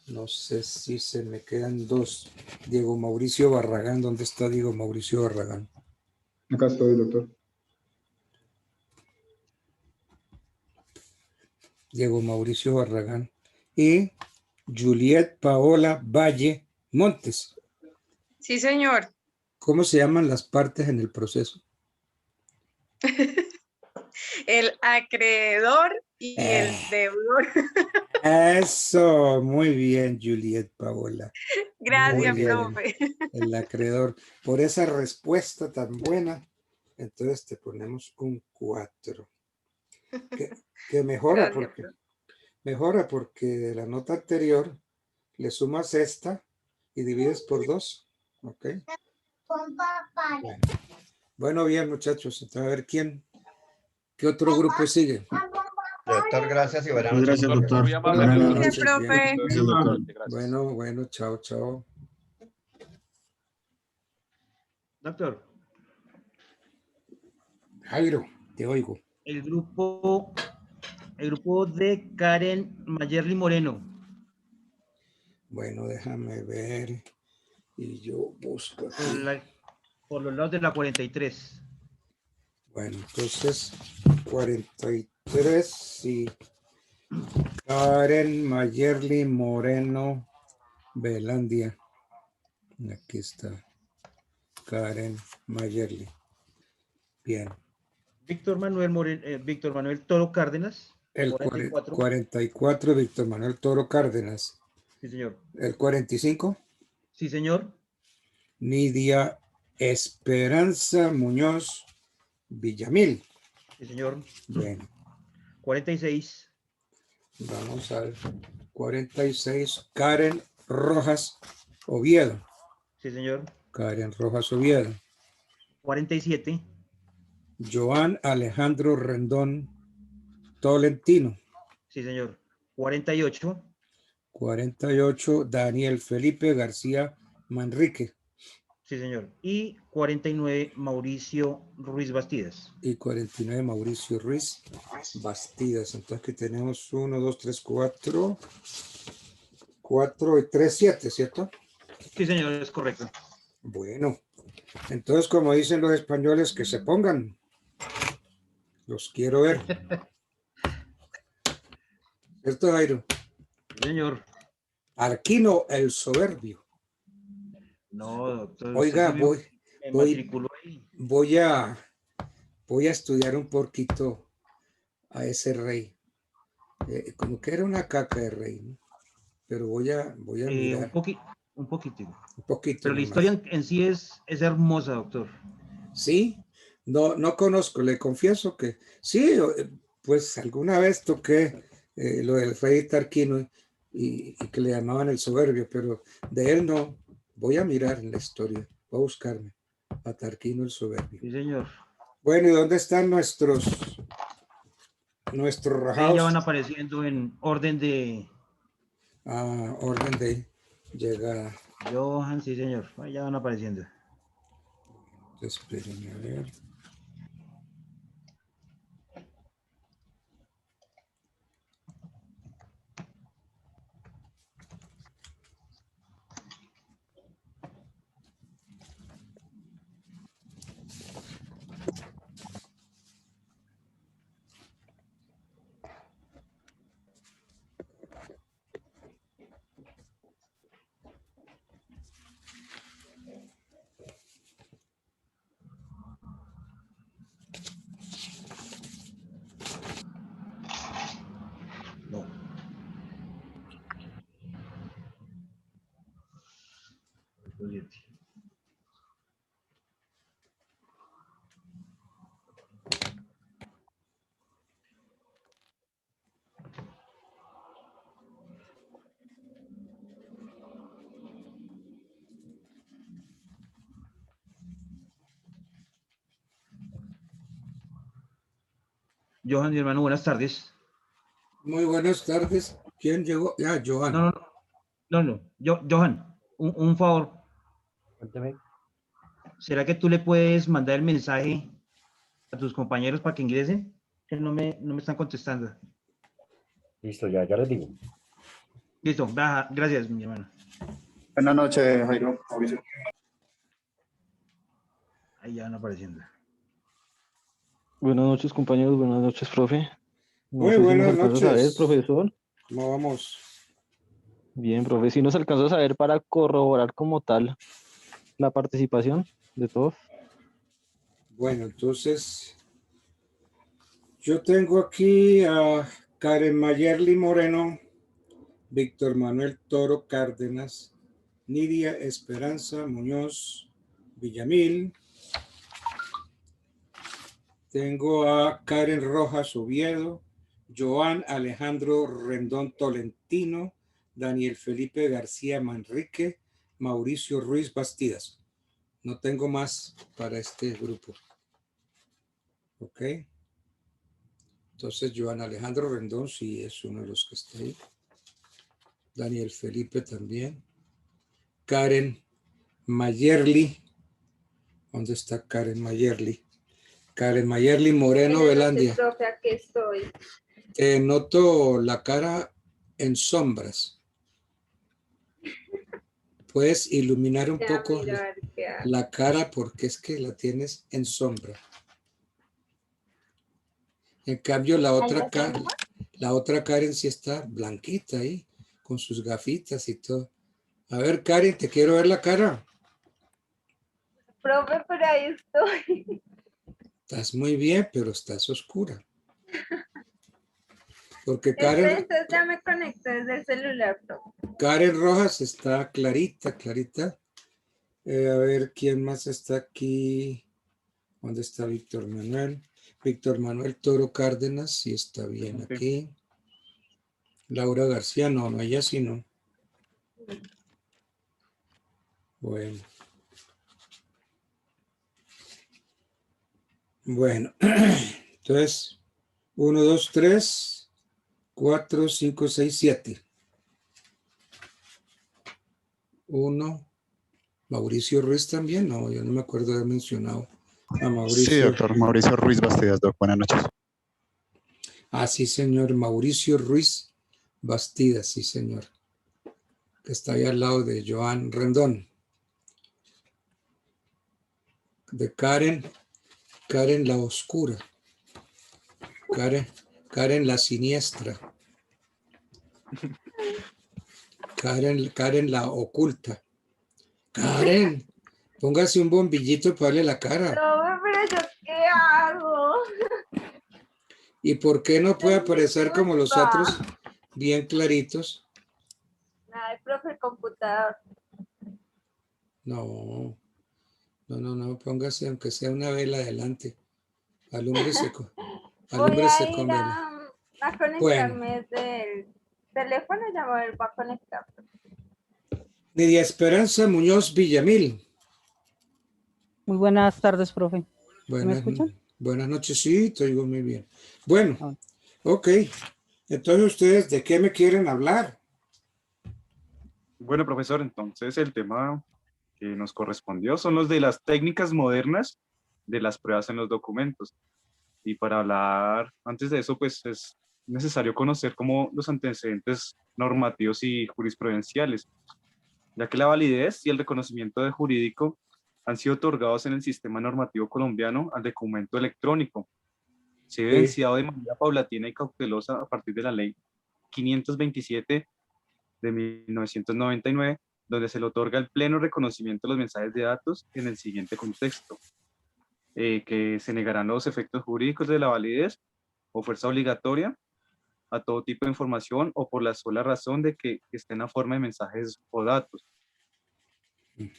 no sé si se me quedan 2. Diego Mauricio Barragán, ¿dónde está Diego Mauricio Barragán? Acá estoy, doctor. Diego Mauricio Barragán y Juliet Paola Valle Montes. Sí, señor. ¿Cómo se llaman las partes en el proceso? El acreedor y el deudor. Eso, muy bien, Juliet Paola. Gracias, Muy bien, profe. el acreedor. Por esa respuesta tan buena, entonces te ponemos un 4. Que mejora, Gracias, porque profe. mejora porque de la nota anterior le sumas esta y divides por 2. ¿Ok? Bueno, bien, muchachos. Entonces, a ver qué otro grupo sigue. Doctor, gracias y buenas Muchas noches. gracias, doctor. Muy amable, Buenas doctor. Gracias, noches, bien. profe. Gracias, doctor. Gracias. Bueno, chao. Doctor, Jairo, te oigo. el grupo de Karen Mayerly Moreno. Bueno, déjame ver. Y yo busco aquí. Por los lados de la 43. Bueno, entonces 43, sí. Karen Mayerly Moreno Belandia. Aquí está. Karen Mayerly. Bien. Víctor Manuel Toro Cárdenas. El 44, Víctor Manuel Toro Cárdenas. Sí, señor. El 45. Sí, señor. Nidia Esperanza Muñoz Villamil. Sí, señor. Bueno, 46. vamos al 46. Karen Rojas Oviedo. Sí, señor. Karen Rojas Oviedo. 47. Joan Alejandro Rendón Tolentino. Sí, señor. 48. 48. Daniel Felipe García Manrique. Sí, señor. Y 49, Mauricio Ruiz Bastidas. Y 49, Mauricio Ruiz Bastidas. Entonces aquí tenemos 1, 2, 3, 4. 4 y 3, 7, ¿cierto? Sí, señor, es correcto. Bueno, entonces como dicen los españoles, que se pongan. Los quiero ver. ¿Cierto, Jairo? Sí, señor. Arquino el Soberbio. No, doctor. Oiga, usted sí me matriculó ahí. voy a estudiar un poquito a ese rey. Como que era una caca de rey, ¿no? Pero voy a mirar Un poquitico. un poquito. Pero la nomás. historia en sí es hermosa, doctor. Sí, no conozco, le confieso que sí, pues alguna vez toqué lo del rey Tarquino y que le llamaban el Soberbio, pero de él no. Voy a mirar en la historia, voy a buscarme a Tarquino el Soberbio. Sí, señor. Bueno, ¿y dónde están nuestros Sí, ya rajados? van apareciendo en orden de Orden de llegada. Johan, sí, señor. Ahí ya van apareciendo. Espérenme a ver. No. Johan, mi hermano, buenas tardes. Muy buenas tardes. ¿Quién llegó? Ya, Johan. No. Johan, un favor. Cuénteme. ¿Será que tú le puedes mandar el mensaje a tus compañeros para que ingresen? Que no me están contestando. Listo, ya les digo. Listo, gracias, mi hermano. Buenas noches, Jairo. Ahí ya van apareciendo. Buenas noches, compañeros. Buenas noches, profe. No Muy sé si buenas nos alcanza a saber, noches. profesor. ¿Cómo vamos? Bien, profe. Si nos alcanza a saber para corroborar como tal la participación de todos. Bueno, entonces yo tengo aquí a Karen Mayerly Moreno, Víctor Manuel Toro Cárdenas, Nidia Esperanza Muñoz Villamil. Tengo a Karen Rojas Oviedo, Joan Alejandro Rendón Tolentino, Daniel Felipe García Manrique, Mauricio Ruiz Bastidas. No tengo más para este grupo. Ok. Entonces, Joan Alejandro Rendón sí es uno de los que está ahí. Daniel Felipe también. Karen Mayerly. ¿Dónde está Karen Mayerly? Karen Mayerly Moreno Velandia. Profe, aquí estoy. Noto la cara en sombras. Puedes iluminar un poco la cara porque es que la tienes en sombra. En cambio, la otra Karen sí está blanquita ahí, con sus gafitas y todo. A ver, Karen, te quiero ver la cara. Profe, por ahí estoy. Estás muy bien, pero estás oscura. Porque Karen... Entonces ya me conecté desde el celular, profe. Karen Rojas está clarita. A ver, ¿quién más está aquí? ¿Dónde está Víctor Manuel? Víctor Manuel Toro Cárdenas, sí está bien aquí. Laura García, no, ella sí no. Bueno. Bueno, entonces, 1, 2, 3, 4, 5, 6, 7. 1, Mauricio Ruiz también, no, yo no me acuerdo de haber mencionado a Sí, Mauricio. doctor Mauricio Ruiz Bastidas, doc. Buenas noches. Ah, sí, señor, Mauricio Ruiz Bastidas, sí, señor, que está ahí al lado de Joan Rendón. De Karen la oscura. Karen la siniestra. Karen la oculta. Karen, póngase un bombillito para darle la cara. No, pero ¿yo qué hago? ¿Y por qué no puede aparecer como los Disculpa. otros, bien claritos? Ay, profe, el computador. No, póngase aunque sea una vela adelante. Alúmbrese con, Voy alúmbrese a con ir vela. a conectarme desde el teléfono y ya me voy a conectar. Nidia Esperanza Muñoz Villamil. Muy buenas tardes, profe. ¿Me escuchan? Buenas noches, sí, te oigo muy bien. Bueno, Ah. ok. Entonces, ¿ustedes de qué me quieren hablar? Bueno, profesor, entonces el tema que nos correspondió son los de las técnicas modernas de las pruebas en los documentos. Y para hablar antes de eso, pues es necesario conocer como los antecedentes normativos y jurisprudenciales, ya que la validez y el reconocimiento de jurídico han sido otorgados en el sistema normativo colombiano al documento electrónico. Se ha evidenciado de manera paulatina y cautelosa a partir de la ley 527 de 1999, donde se le otorga el pleno reconocimiento de los mensajes de datos en el siguiente contexto, que se negarán los efectos jurídicos de la validez o fuerza obligatoria a todo tipo de información o por la sola razón de que esté en la forma de mensajes o datos.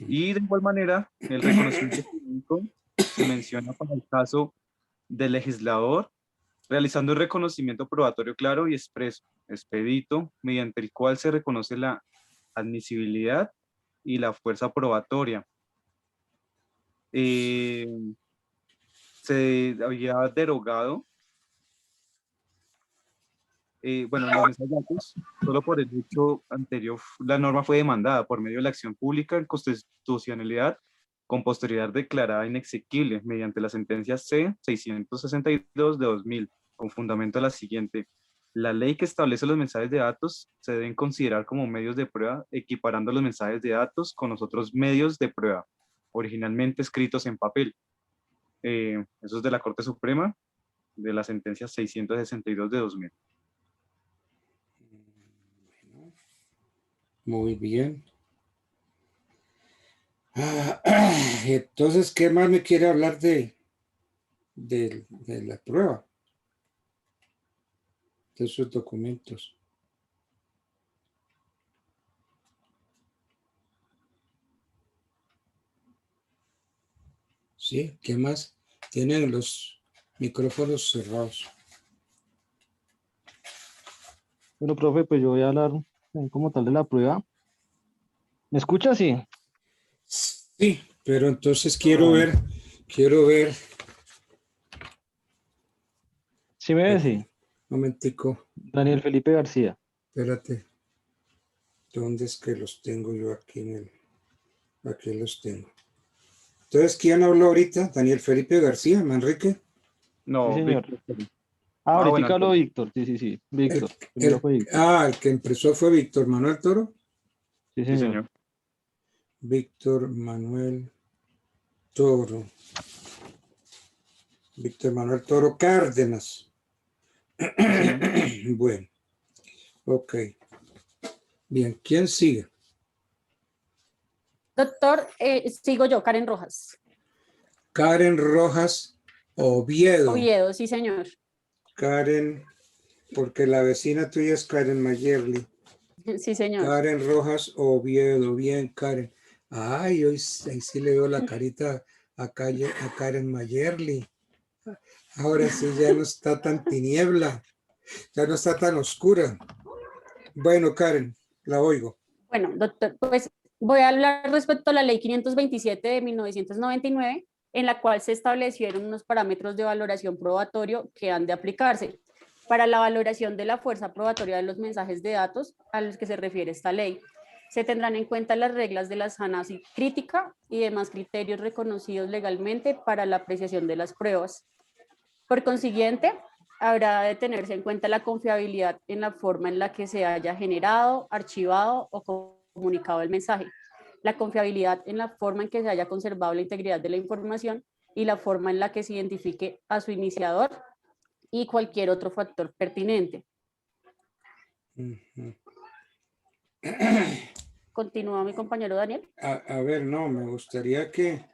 Y de igual manera, el reconocimiento jurídico se menciona para el caso del legislador realizando un reconocimiento probatorio claro y expreso, expedito, mediante el cual se reconoce la admisibilidad y la fuerza probatoria. Se había derogado, bueno, los mensajes de datos, solo por el hecho anterior, la norma fue demandada por medio de la acción pública en constitucionalidad con posterioridad declarada inexequible mediante la sentencia C-662 de 2000, con fundamento a la siguiente: la ley que establece los mensajes de datos se deben considerar como medios de prueba, equiparando los mensajes de datos con los otros medios de prueba, originalmente escritos en papel. Eso es de la Corte Suprema, de la sentencia 662 de 2000. Muy bien. Entonces, ¿qué más me quiere hablar de la prueba? De sus documentos. Sí, ¿qué más? Tienen los micrófonos cerrados. Bueno, profe, pues yo voy a hablar como tal de la prueba. ¿Me escucha? Sí. Sí, pero entonces quiero ver. ¿Sí me ve? Sí. Un momentico. Daniel Felipe García. Espérate. ¿Dónde es que los tengo yo aquí aquí los tengo? Entonces, ¿quién habló ahorita? Daniel Felipe García, Manrique. No, sí, señor. Víctor. Ahorita bueno, habló Víctor, sí. Víctor. Fue Víctor. El que empezó fue Víctor Manuel Toro. Sí, señor. Víctor Manuel Toro. Víctor Manuel Toro Cárdenas. Sí. Bueno, ok. Bien, ¿quién sigue? Doctor, sigo yo, Karen Rojas. Karen Rojas Oviedo. Oviedo, sí, señor. Karen, porque la vecina tuya es Karen Mayerly. Sí, señor. Karen Rojas Oviedo, bien, Karen. Ay, hoy ahí sí le veo la carita a Karen Mayerly. Ahora sí ya no está tan tiniebla, ya no está tan oscura. Bueno, Karen, la oigo. Bueno, doctor, pues voy a hablar respecto a la ley 527 de 1999, en la cual se establecieron unos parámetros de valoración probatorio que han de aplicarse para la valoración de la fuerza probatoria de los mensajes de datos a los que se refiere esta ley. Se tendrán en cuenta las reglas de la sana crítica y demás criterios reconocidos legalmente para la apreciación de las pruebas. Por consiguiente, habrá de tenerse en cuenta la confiabilidad en la forma en la que se haya generado, archivado o comunicado el mensaje, la confiabilidad en la forma en que se haya conservado la integridad de la información y la forma en la que se identifique a su iniciador y cualquier otro factor pertinente. Continúa mi compañero Daniel. A ver, no, me gustaría que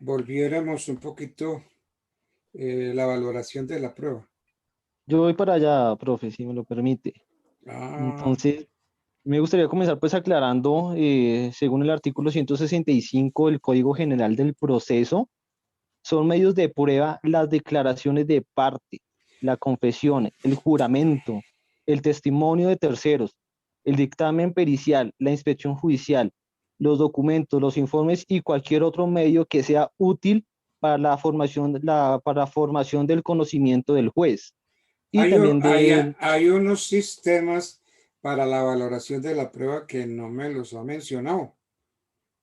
volviéramos un poquito la valoración de la prueba. Yo voy para allá, profe, si me lo permite. Entonces, me gustaría comenzar pues aclarando, según el artículo 165 del Código General del Proceso, son medios de prueba las declaraciones de parte, la confesión, el juramento, el testimonio de terceros, el dictamen pericial, la inspección judicial, los documentos, los informes y cualquier otro medio que sea útil para la formación del conocimiento del juez. Y hay unos sistemas para la valoración de la prueba que no me los ha mencionado.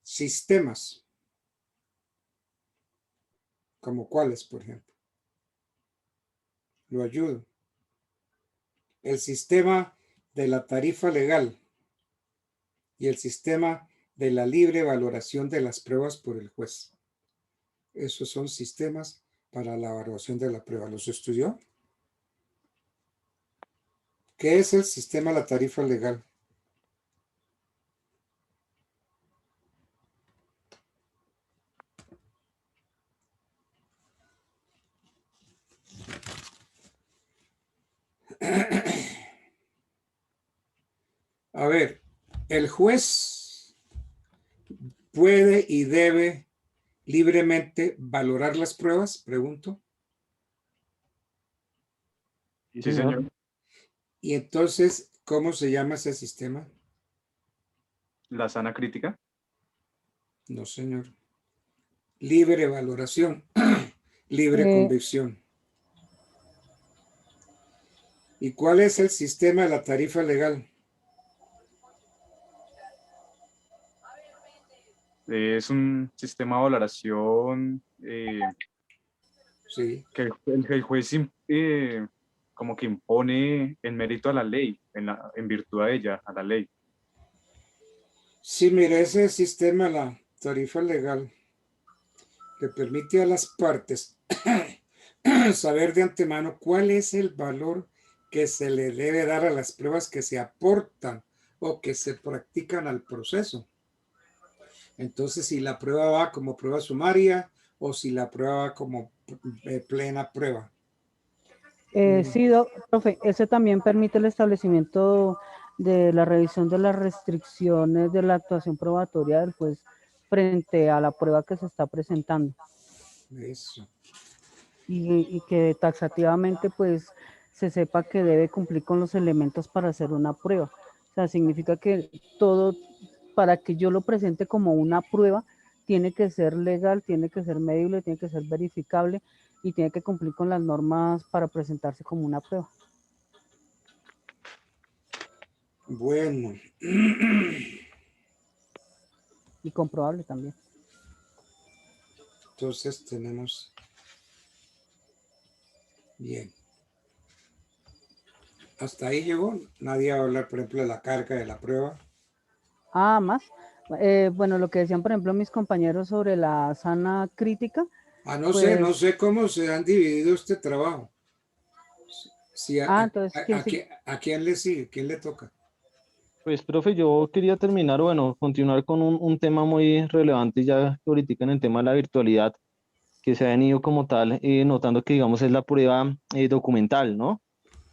Sistemas. ¿Como cuáles, por ejemplo? Lo ayudo. El sistema de la tarifa legal y el sistema de la libre valoración de las pruebas por el juez. Esos son sistemas para la evaluación de la prueba. ¿Los estudió? ¿Qué es el sistema de la tarifa legal? A ver, el juez puede y debe libremente valorar las pruebas, pregunto. Sí, señor. Y entonces, ¿cómo se llama ese sistema? La sana crítica. No, señor. Libre valoración, libre convicción. ¿Y cuál es el sistema de la tarifa legal? Es un sistema de valoración sí. que el juez como que impone en mérito a la ley, en virtud de ella, a la ley. Sí, mire, ese sistema, la tarifa legal, le permite a las partes saber de antemano cuál es el valor que se le debe dar a las pruebas que se aportan o que se practican al proceso. Entonces, si la prueba va como prueba sumaria o si la prueba va como plena prueba. Sí, profe, ese también permite el establecimiento de la revisión de las restricciones de la actuación probatoria del juez frente a la prueba que se está presentando. Eso. Y que taxativamente pues se sepa que debe cumplir con los elementos para hacer una prueba. O sea, significa que todo, para que yo lo presente como una prueba, tiene que ser legal, tiene que ser medible, tiene que ser verificable y tiene que cumplir con las normas para presentarse como una prueba. Bueno. Y comprobable también. Entonces tenemos... Bien. Hasta ahí llegó. Nadie va a hablar, por ejemplo, de la carga de la prueba. Más. Bueno, lo que decían, por ejemplo, mis compañeros sobre la sana crítica. No sé cómo se han dividido este trabajo. Si ¿a quién le sigue? ¿Quién le toca? Pues, profe, yo quería terminar, continuar con un tema muy relevante ya que ahorita en el tema de la virtualidad, que se ha venido como tal notando que, digamos, es la prueba documental, ¿no?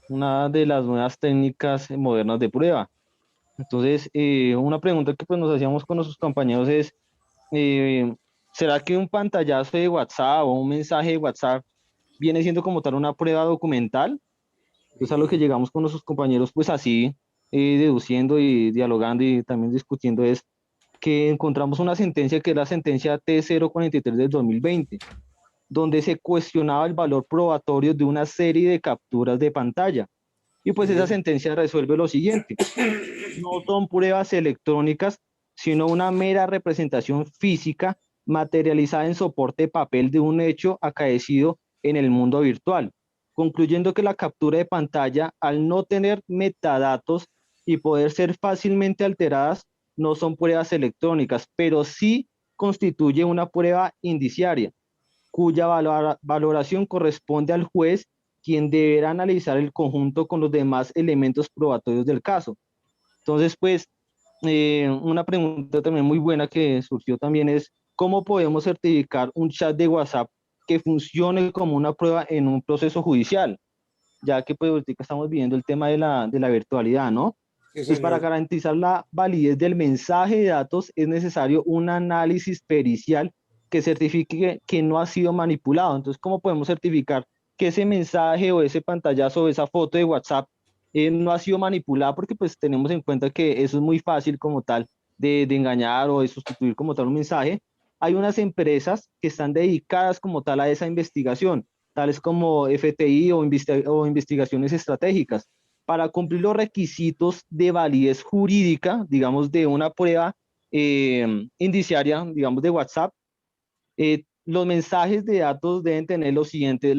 Una de las nuevas técnicas modernas de prueba. Entonces, una pregunta que pues nos hacíamos con nuestros compañeros es, ¿será que un pantallazo de WhatsApp o un mensaje de WhatsApp viene siendo como tal una prueba documental? Entonces, a lo que llegamos con nuestros compañeros, pues así, deduciendo y dialogando y también discutiendo, es que encontramos una sentencia que es la sentencia T043 del 2020, donde se cuestionaba el valor probatorio de una serie de capturas de pantalla. Y pues esa sentencia resuelve lo siguiente: no son pruebas electrónicas, sino una mera representación física materializada en soporte de papel de un hecho acaecido en el mundo virtual, concluyendo que la captura de pantalla, al no tener metadatos y poder ser fácilmente alteradas, no son pruebas electrónicas, pero sí constituye una prueba indiciaria, cuya valoración corresponde al juez, quien deberá analizar el conjunto con los demás elementos probatorios del caso. Entonces, pues, una pregunta también muy buena que surgió también es: ¿cómo podemos certificar un chat de WhatsApp que funcione como una prueba en un proceso judicial? Ya que pues ahorita estamos viendo el tema de la virtualidad, ¿no? Sí, Pues para señor. garantizar la validez del mensaje de datos es necesario un análisis pericial que certifique que no ha sido manipulado. Entonces, ¿cómo podemos certificar que ese mensaje o ese pantallazo o esa foto de WhatsApp no ha sido manipulada? Porque pues tenemos en cuenta que eso es muy fácil como tal de engañar o de sustituir como tal un mensaje. Hay unas empresas que están dedicadas como tal a esa investigación, tales como FTI o investigaciones estratégicas, para cumplir los requisitos de validez jurídica, digamos, de una prueba indiciaria, digamos, de WhatsApp. Los mensajes de datos deben tener las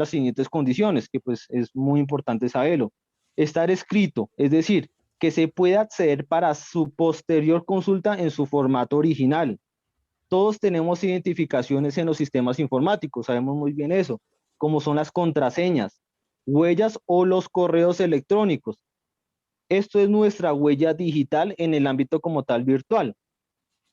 siguientes condiciones, que pues es muy importante saberlo. Estar escrito, es decir, que se pueda acceder para su posterior consulta en su formato original. Todos tenemos identificaciones en los sistemas informáticos, sabemos muy bien eso, como son las contraseñas, huellas o los correos electrónicos. Esto es nuestra huella digital en el ámbito como tal virtual.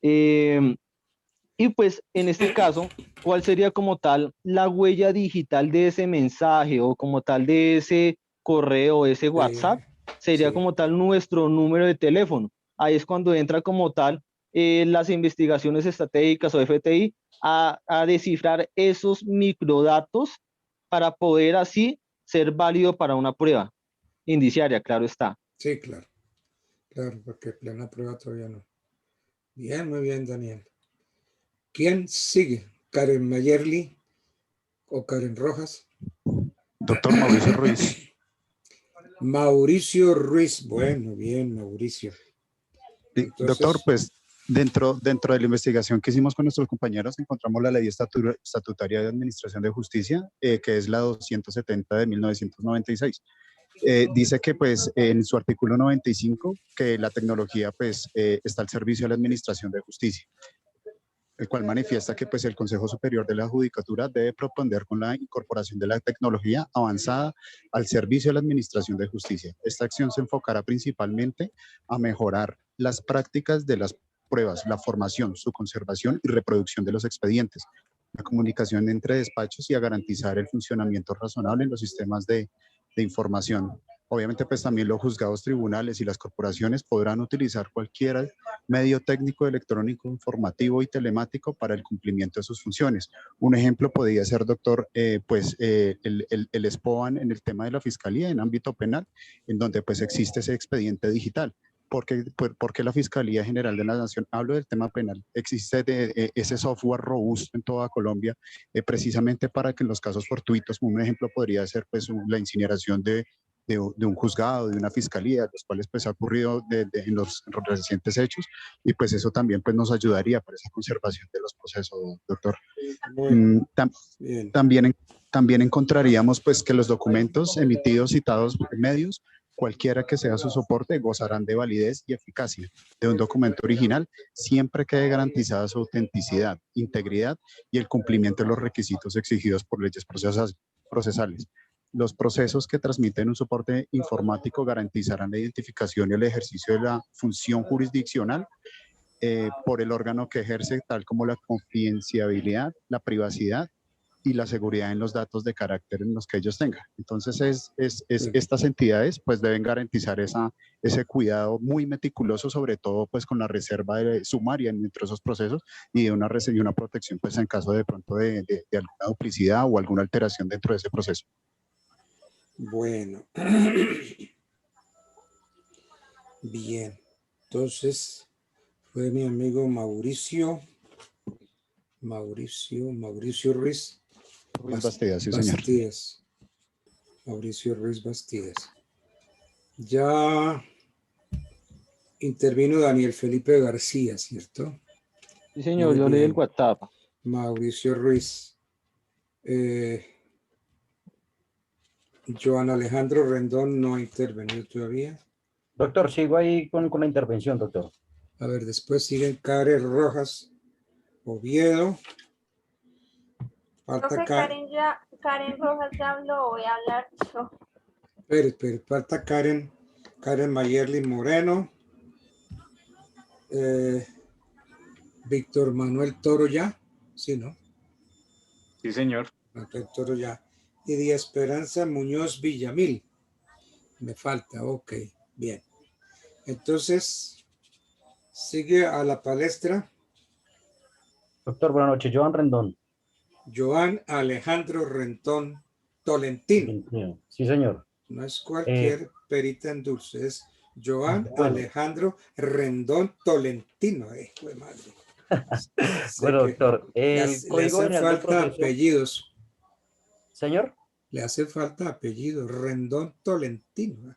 Y pues en este caso, ¿cuál sería como tal la huella digital de ese mensaje o como tal de ese correo o ese WhatsApp? Sería como tal nuestro número de teléfono. Ahí es cuando entra como tal las investigaciones estratégicas o FTI a descifrar esos microdatos para poder así ser válido para una prueba indiciaria, claro está. Sí, claro. Claro, porque plena prueba todavía no. Bien, muy bien, Daniel. ¿Quién sigue? ¿Karen Mayerly o Karen Rojas? Doctor Mauricio Ruiz. Mauricio Ruiz. Bueno, bien, Mauricio. Entonces, doctor, pues dentro de la investigación que hicimos con nuestros compañeros encontramos la Ley Estatutaria de Administración de Justicia, que es la 270 de 1996. Dice que pues en su artículo 95 que la tecnología pues está al servicio de la Administración de Justicia, el cual manifiesta que pues el Consejo Superior de la Judicatura debe propender con la incorporación de la tecnología avanzada al servicio de la Administración de Justicia. Esta acción se enfocará principalmente a mejorar las prácticas de las pruebas, la formación, su conservación y reproducción de los expedientes, la comunicación entre despachos y a garantizar el funcionamiento razonable en los sistemas de información. Obviamente, pues también los juzgados, tribunales y las corporaciones podrán utilizar cualquier medio técnico, electrónico, informativo y telemático para el cumplimiento de sus funciones. Un ejemplo podría ser, doctor, el SPOAN en el tema de la fiscalía en ámbito penal, en donde pues existe ese expediente digital. Porque la Fiscalía General de la Nación, hablo del tema penal, existe ese software robusto en toda Colombia, precisamente para que en los casos fortuitos, un ejemplo podría ser pues la incineración de un juzgado, de una fiscalía, los cuales pues ha ocurrido en los recientes hechos, y pues eso también pues nos ayudaría para esa conservación de los procesos, doctor. Bueno, También encontraríamos pues que los documentos emitidos, citados medios, cualquiera que sea su soporte, gozarán de validez y eficacia de un documento original, siempre quede garantizada su autenticidad, integridad y el cumplimiento de los requisitos exigidos por leyes procesales. Los procesos que transmiten un soporte informático garantizarán la identificación y el ejercicio de la función jurisdiccional por el órgano que ejerce, tal como la confidencialidad, la privacidad y la seguridad en los datos de carácter en los que ellos tengan. Entonces, estas entidades pues deben garantizar ese cuidado muy meticuloso, sobre todo pues con la reserva sumaria dentro de esos procesos y de una protección pues en caso de pronto de alguna duplicidad o alguna alteración dentro de ese proceso. Bueno. Bien. Entonces, fue mi amigo Mauricio Ruiz. Bastidas, sí, señor. Mauricio Ruiz Bastidas. Ya intervino Daniel Felipe García, ¿cierto? Sí, señor, Muy yo leí el bien. WhatsApp. Mauricio Ruiz. Joan Alejandro Rendón no ha intervenido todavía. Doctor, sigo ahí con la intervención, doctor. A ver, después siguen Karen Rojas Oviedo. Falta Profe, Karen Rojas ya habló, voy a hablar yo. Espere, falta Karen Mayerly Moreno. Víctor Manuel Toro ya, sí, ¿no? Sí, señor. Manuel Toro ya. Y Díaz Esperanza Muñoz Villamil. Me falta, ok, bien. Entonces, sigue a la palestra. Doctor, buenas noches. Joan Rendón. Joan Alejandro Rendón Tolentino. Sí, señor. No es cualquier perita en dulce, es Joan Bueno. Alejandro Rendón Tolentino. Madre. Bueno, doctor, Le el Código hacen General del falta Proceso... apellidos. Señor. Le hace falta apellidos. Rendón Tolentino.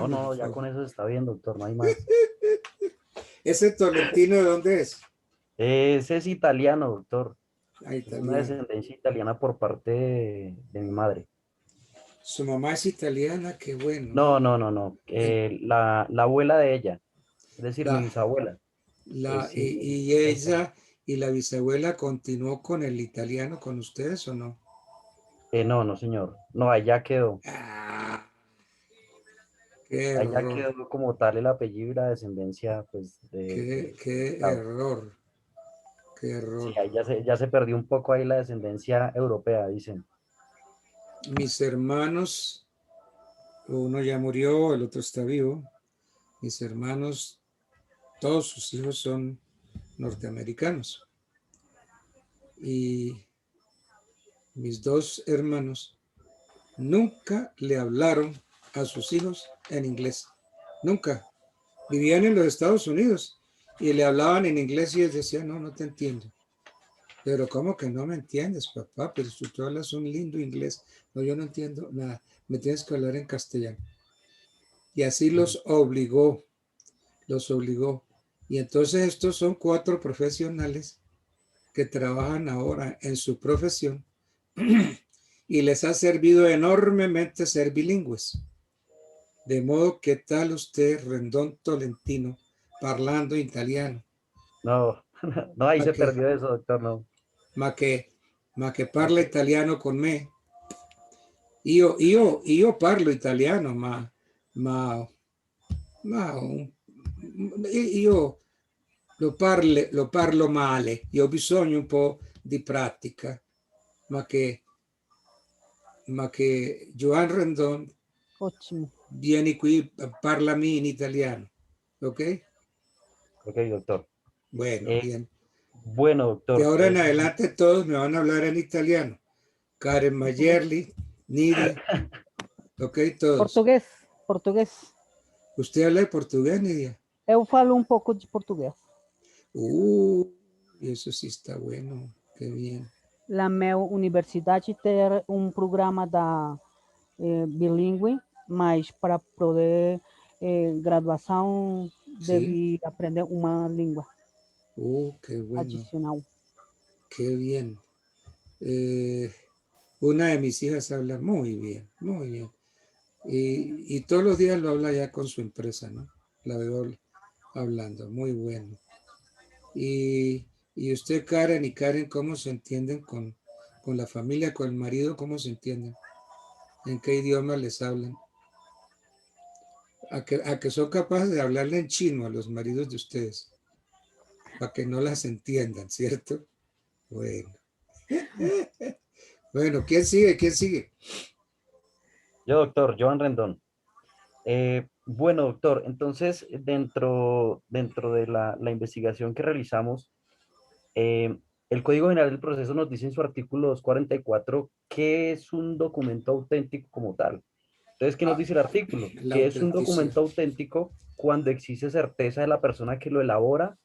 No, ya con eso está bien, doctor, no hay más. ¿Ese Tolentino de dónde es? Ese es italiano, doctor. Es Italiano. una descendencia italiana por parte de mi madre. Su mamá es italiana, qué bueno. No. La abuela de ella, es decir, mi bisabuela. Y ella y la bisabuela continuó con el italiano con ustedes o no? No, señor. No, allá quedó. Qué Allá error. quedó como tal el apellido y la descendencia, pues, Qué error. Qué error. Sí, ahí ya se perdió un poco ahí la descendencia europea, dicen. Mis hermanos, uno ya murió, el otro está vivo. Mis hermanos, todos sus hijos son norteamericanos. Y mis dos hermanos nunca le hablaron a sus hijos en inglés. Nunca. Vivían en los Estados Unidos y le hablaban en inglés y ellos decían, no te entiendo. Pero ¿cómo que no me entiendes, papá? Pero tú hablas un lindo inglés. No, yo no entiendo nada. Me tienes que hablar en castellano. Y así los obligó. Y entonces estos son 4 profesionales que trabajan ahora en su profesión y les ha servido enormemente ser bilingües. De modo que tal usted, Rendón Tolentino, parlando italiano. No, ahí se perdió eso, doctor, no. Ma che parla italiano con me. Io parlo italiano, ma io lo parlo male. Io ho bisogno un po' di pratica. Ma che Joan Rendón vieni qui, parlami in italiano. ¿Ok? Ok, doctor. Bueno, bien. Bueno, doctor. De ahora en adelante todos me van a hablar en italiano. Karen Mayerly, Nidia. Ok, todos. Portugués. ¿Usted habla de portugués, Nidia? Eu falo um pouco de português. Eso sí está bueno. Qué bien. La minha universidade tem programa bilíngue, mas para poder graduação deve aprender uma língua. Qué bueno. Adicional. Qué bien. Una de mis hijas habla muy bien, muy bien. Y todos los días lo habla ya con su empresa, ¿no? La veo hablando, muy bueno. Y usted, Karen, ¿cómo se entienden con la familia, con el marido? ¿Cómo se entienden? ¿En qué idioma les hablan? ¿A que son capaces de hablarle en chino a los maridos de ustedes? Para que no las entiendan, ¿cierto? Bueno. Bueno, ¿quién sigue? Yo, doctor, Joan Rendón. Bueno, doctor, entonces dentro de la investigación que realizamos, el Código General del Proceso nos dice en su artículo 244 qué es un documento auténtico como tal. Entonces, ¿qué nos dice el artículo? Que es un documento auténtico cuando existe certeza de la persona que lo elabora,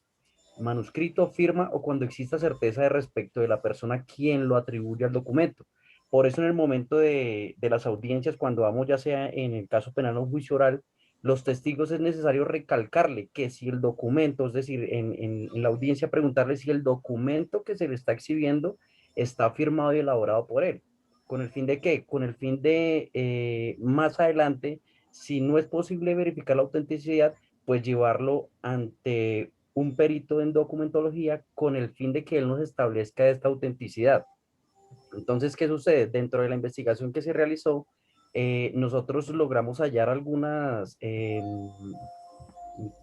manuscrito, firma, o cuando exista certeza de respecto de la persona quien lo atribuye al documento. Por eso en el momento de las audiencias, cuando vamos ya sea en el caso penal o juicio oral, los testigos es necesario recalcarle que si el documento, es decir, en la audiencia preguntarle si el documento que se le está exhibiendo está firmado y elaborado por él. ¿Con el fin de qué? Con el fin de más adelante, si no es posible verificar la autenticidad, pues llevarlo ante un perito en documentología con el fin de que él nos establezca esta autenticidad. Entonces, ¿qué sucede? Dentro de la investigación que se realizó, nosotros logramos hallar algunas,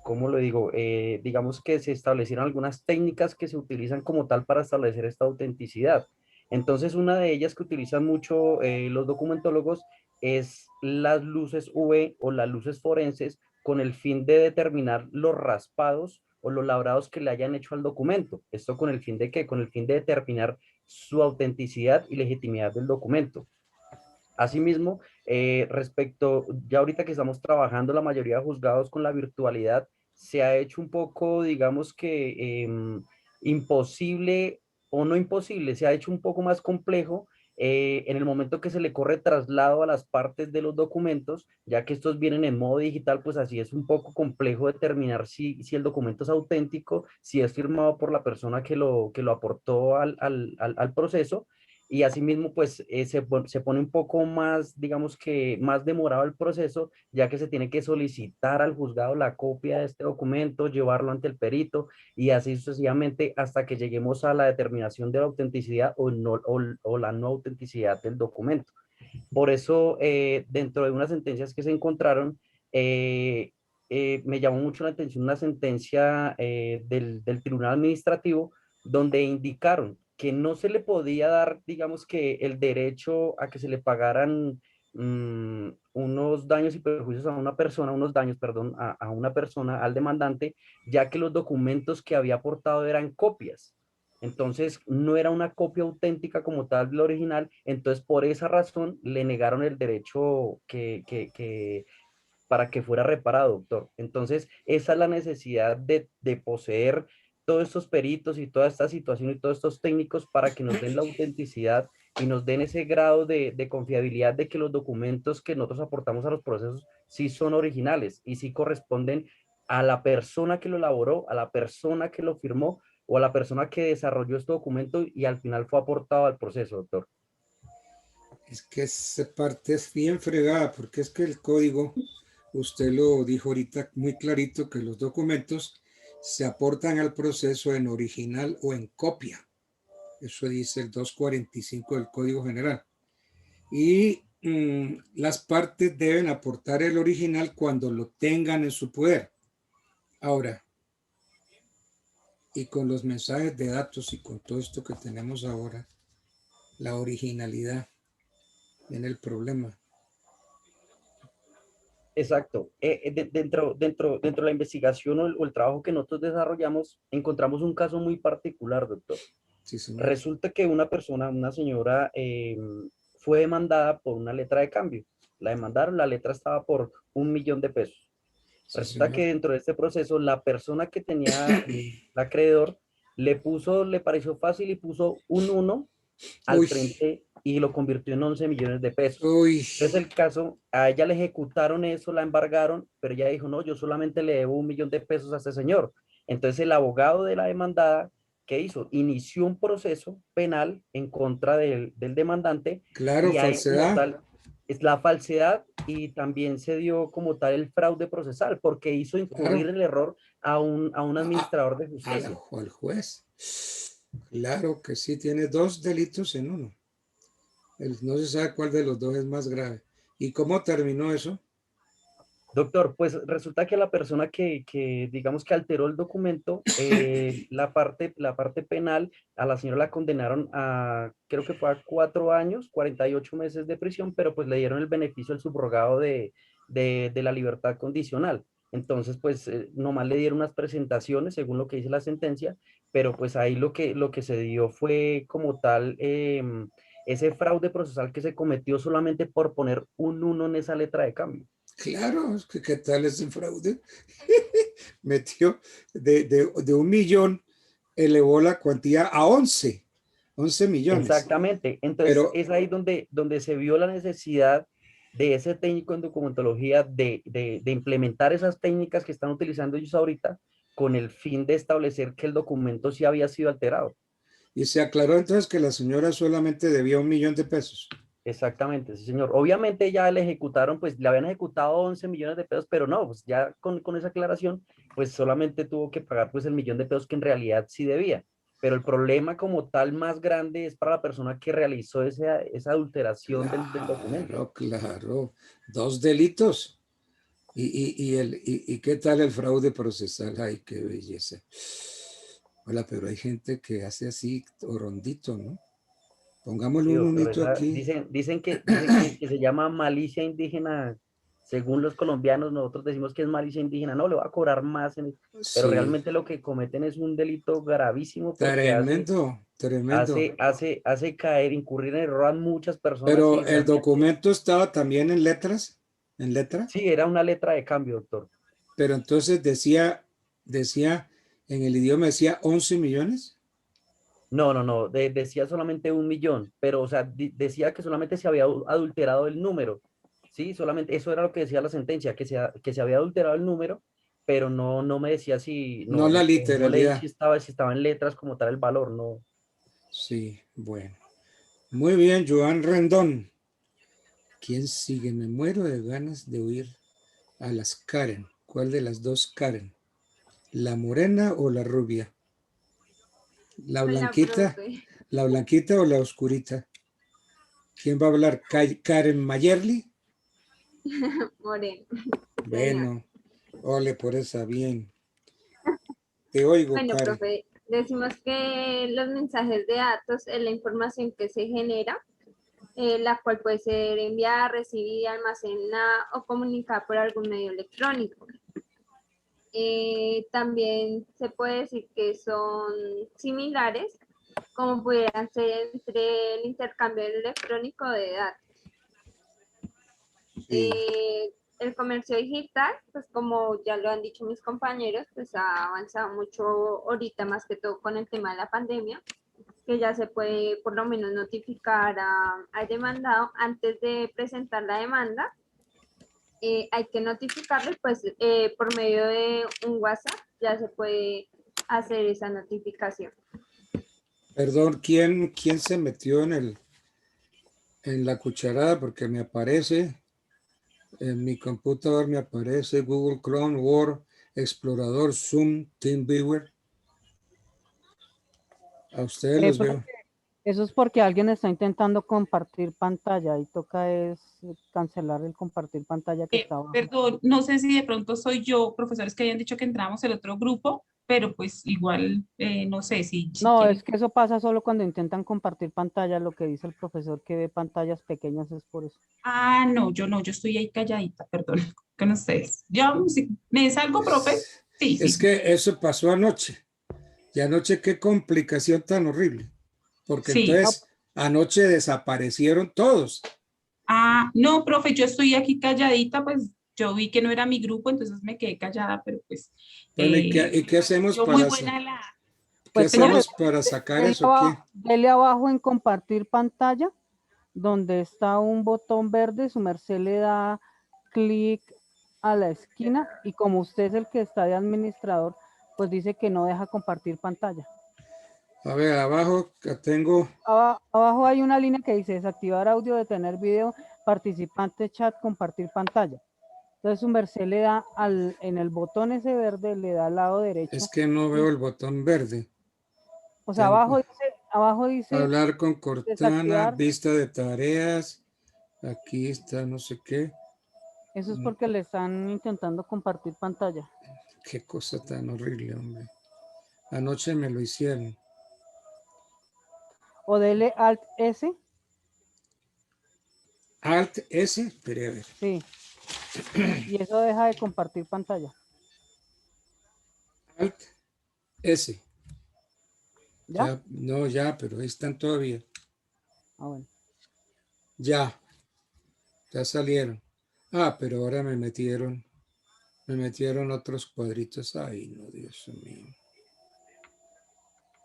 ¿cómo lo digo? Digamos que se establecieron algunas técnicas que se utilizan como tal para establecer esta autenticidad. Entonces, una de ellas que utilizan mucho los documentólogos es las luces UV o las luces forenses con el fin de determinar los raspados o los labrados que le hayan hecho al documento. ¿Esto con el fin de qué? Con el fin de determinar su autenticidad y legitimidad del documento. Asimismo, respecto, ya ahorita que estamos trabajando la mayoría de juzgados con la virtualidad, se ha hecho un poco, digamos que imposible o no imposible, se ha hecho un poco más complejo en el momento que se le corre traslado a las partes de los documentos, ya que estos vienen en modo digital, pues así es un poco complejo determinar si el documento es auténtico, si es firmado por la persona que lo aportó al proceso. Y asimismo, pues se pone un poco más, digamos que más demorado el proceso, ya que se tiene que solicitar al juzgado la copia de este documento, llevarlo ante el perito y así sucesivamente hasta que lleguemos a la determinación de la autenticidad o la no autenticidad del documento. Por eso, dentro de unas sentencias que se encontraron, me llamó mucho la atención una sentencia del Tribunal Administrativo donde indicaron que no se le podía dar, digamos que el derecho a que se le pagaran unos daños y perjuicios a una persona, unos daños, perdón, a una persona, al demandante, ya que los documentos que había aportado eran copias. Entonces, no era una copia auténtica como tal del original, entonces por esa razón le negaron el derecho para que fuera reparado, doctor. Entonces, esa es la necesidad de poseer todos estos peritos y toda esta situación y todos estos técnicos para que nos den la autenticidad y nos den ese grado de confiabilidad de que los documentos que nosotros aportamos a los procesos sí son originales y sí corresponden a la persona que lo elaboró, a la persona que lo firmó o a la persona que desarrolló este documento y al final fue aportado al proceso, doctor. Es que esa parte es bien fregada, porque es que el código, usted lo dijo ahorita muy clarito, que los documentos se aportan al proceso en original o en copia. Eso dice el 245 del Código General. Y las partes deben aportar el original cuando lo tengan en su poder. Ahora, y con los mensajes de datos y con todo esto que tenemos ahora, la originalidad, viene el problema. Exacto. Dentro de la investigación o el trabajo que nosotros desarrollamos, encontramos un caso muy particular, doctor. Sí, señor. Resulta que una persona, una señora, fue demandada por una letra de cambio. La demandaron, la letra estaba por 1 millón de pesos. Sí, Resulta señor. que dentro de este proceso, la persona que tenía el acreedor le pareció fácil y puso un 1 al frente y lo convirtió en 11 millones de pesos. Entonces el caso, a ella le ejecutaron eso, la embargaron, pero ella dijo, no, yo solamente le debo 1 millón de pesos a este señor. Entonces el abogado de la demandada, ¿qué hizo? Inició un proceso penal en contra del demandante. Claro, y ahí como falsedad. tal, es la falsedad y también se dio como tal el fraude procesal, porque hizo incurrir Claro. el error a un administrador de justicia. Al juez. Claro que sí, tiene 2 delitos en uno. No se sabe cuál de los dos es más grave. ¿Y cómo terminó eso? Doctor, pues resulta que la persona que digamos que alteró el documento, la parte penal, a la señora la condenaron a, creo que fue a 4 años, 48 meses de prisión, pero pues le dieron el beneficio del subrogado de la libertad condicional. Entonces, pues nomás le dieron unas presentaciones según lo que dice la sentencia, pero pues ahí lo que se dio fue como tal ese fraude procesal que se cometió solamente por poner un 1 en esa letra de cambio. Claro, es que ¿qué tal es un fraude? Metió de 1 millón, elevó la cuantía a 11 millones. Exactamente. Entonces Pero, es ahí donde se vio la necesidad de ese técnico en documentología de implementar esas técnicas que están utilizando ellos ahorita con el fin de establecer que el documento sí había sido alterado. Y se aclaró entonces que la señora solamente debía 1 millón de pesos. Exactamente, sí, señor. Obviamente ya le ejecutaron, pues le habían ejecutado 11 millones de pesos, pero no, pues ya con esa aclaración, pues solamente tuvo que pagar pues el 1 millón de pesos que en realidad sí debía. Pero el problema como tal más grande es para la persona que realizó esa adulteración del documento. Claro, 2 delitos. ¿Y qué tal el fraude procesal? Ay, qué belleza. Hola, pero hay gente que hace así, rondito, ¿no? Pongámosle Sí, un doctor, unito aquí. dicen que se llama malicia indígena. Según los colombianos, nosotros decimos que es malicia indígena, no, le va a cobrar más, pero Sí, realmente lo que cometen es un delito gravísimo porque tremendo, tremendo. hace caer, incurrir en error a muchas personas y Pero el realmente documento estaba también en letras, en letra, sí, era una letra de cambio, doctor. pero entonces decía, en el idioma decía 11 millones. No, decía solamente 1 millón, pero o sea, decía que solamente se había adulterado el número, ¿sí? Solamente eso era lo que decía la sentencia, que se había adulterado el número, pero no me decía si, No la no leí literalidad. si estaba en letras como tal el valor, no. Sí, bueno. Muy bien, Joan Rendón. ¿Quién sigue? Me muero de ganas de oír a las Karen. ¿Cuál de las dos Karen? ¿La morena o la rubia? ¿La Hola, blanquita? profe. ¿La blanquita o la oscurita? ¿Quién va a hablar? ¿Karen Mayerly? Moreno. Señor. Bueno, ole por esa, bien. Te oigo, Bueno, Karen. profe, decimos que los mensajes de datos es la información que se genera, la cual puede ser enviada, recibida, almacenada o comunicada por algún medio electrónico. También se puede decir que son similares, como pudieran ser entre el intercambio electrónico de datos. Sí. El comercio digital, pues como ya lo han dicho mis compañeros, pues ha avanzado mucho ahorita, más que todo con el tema de la pandemia, que ya se puede por lo menos notificar al demandado antes de presentar la demanda. Hay que notificarle, pues por medio de un WhatsApp ya se puede hacer esa notificación. Perdón, ¿quién se metió en la cucharada? Porque me aparece, en mi computador me aparece Google Chrome, Word, Explorador, Zoom, TeamViewer. A ustedes los Profe, veo. eso es porque alguien está intentando compartir pantalla y toca es cancelar el compartir pantalla que está abajo. Perdón, no sé si de pronto soy yo, profesores que hayan dicho que entramos el otro grupo, pero pues igual no sé si No, quieren. es que eso pasa solo cuando intentan compartir pantalla. Lo que dice el profesor que ve pantallas pequeñas es por eso. Ah, no, yo estoy ahí calladita, perdón, con ustedes. Yo, si me salgo, profe. Sí, Es sí. que eso pasó anoche. Y anoche qué complicación tan horrible. Porque Sí. entonces anoche desaparecieron todos. Ah, no, profe, yo estoy aquí calladita, pues yo vi que no era mi grupo, entonces me quedé callada, pero pues. Bueno, ¿y qué hacemos Yo muy buena la. ¿qué Pues profe, hacemos para sacar eso? ¿Qué? dele abajo en compartir pantalla, donde está un botón verde, su merced le da clic a la esquina y como usted es el que está de administrador, pues dice que no deja compartir pantalla. A ver, abajo que tengo. Abajo hay una línea que dice desactivar audio, detener video, participante, chat, compartir pantalla. Entonces su merced le da en el botón ese verde, le da al lado derecho. Es que no veo el botón verde. O sea, abajo dice hablar con Cortana, desactivar. vista de tareas. Aquí está, no sé qué. Eso es porque le están intentando compartir pantalla. Qué cosa tan horrible, hombre. Anoche me lo hicieron. O dele Alt S. Alt S, espere a ver. Sí. Y eso deja de compartir pantalla. Alt S. ¿Ya? No, ya, pero ahí están todavía. Ah, bueno. Ya salieron. Ah, pero ahora me metieron otros cuadritos. Ay, no, Dios mío.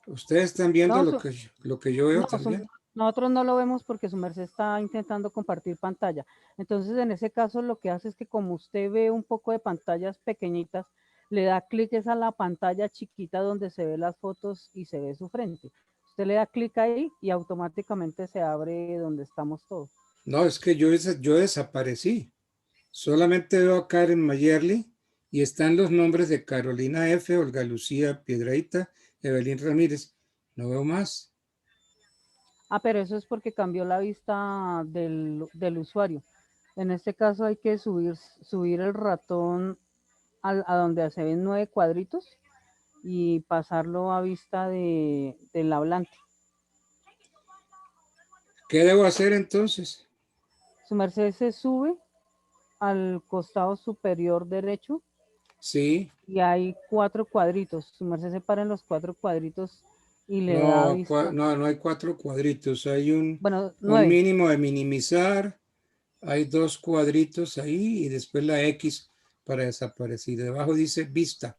¿Ustedes están viendo No, lo que yo veo no, también? Nosotros no lo vemos porque su merced está intentando compartir pantalla. Entonces, en ese caso, lo que hace es que como usted ve un poco de pantallas pequeñitas, le da clic es a la pantalla chiquita donde se ve las fotos y se ve su frente. Usted le da clic ahí y automáticamente se abre donde estamos todos. No, es que yo desaparecí. Solamente veo a Karen Mayerly y están los nombres de Carolina F., Olga Lucía Piedrahita, Evelyn Ramírez. No veo más. Ah, pero eso es porque cambió la vista del usuario. En este caso hay que subir el ratón a donde se ven 9 cuadritos y pasarlo a vista del hablante. ¿Qué debo hacer entonces? Su merced se sube al costado superior derecho. Sí. Y hay 4 cuadritos. Su merced se para en los 4 cuadritos y le da No, vista. no hay 4 cuadritos. Hay un Bueno, 9. mínimo de minimizar. Hay 2 cuadritos ahí y después la X para desaparecer. Debajo dice vista.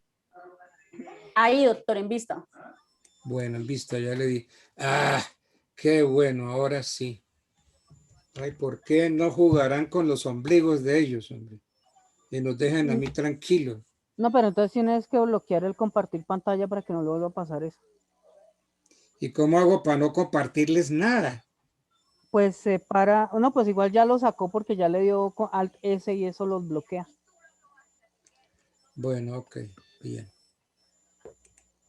Ahí, doctor, en vista. Bueno, en vista ya le di. Ah, qué bueno, ahora sí. Ay, ¿por qué no jugarán con los ombligos de ellos, hombre? Y nos dejan a mí tranquilos. No, pero entonces tienes que bloquear el compartir pantalla para que no le vuelva a pasar eso. ¿Y cómo hago para no compartirles nada? Pues se para, no, pues igual ya lo sacó porque ya le dio Alt S y eso los bloquea. Bueno, ok, bien.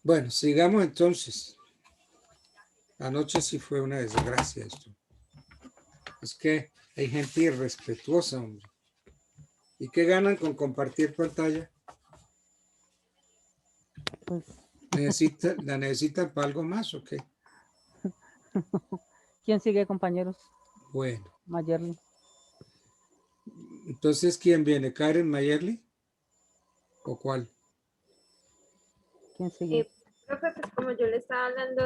Bueno, sigamos entonces. Anoche sí fue una desgracia esto. Es que hay gente irrespetuosa, hombre. ¿Y qué ganan con compartir pantalla? Pues... ¿La necesitan para algo más o qué? ¿Quién sigue, compañeros? Bueno. Mayerly. Entonces, ¿quién viene? ¿Karen Mayerly? ¿O cuál? ¿Quién sigue? Profe, pues como yo le estaba hablando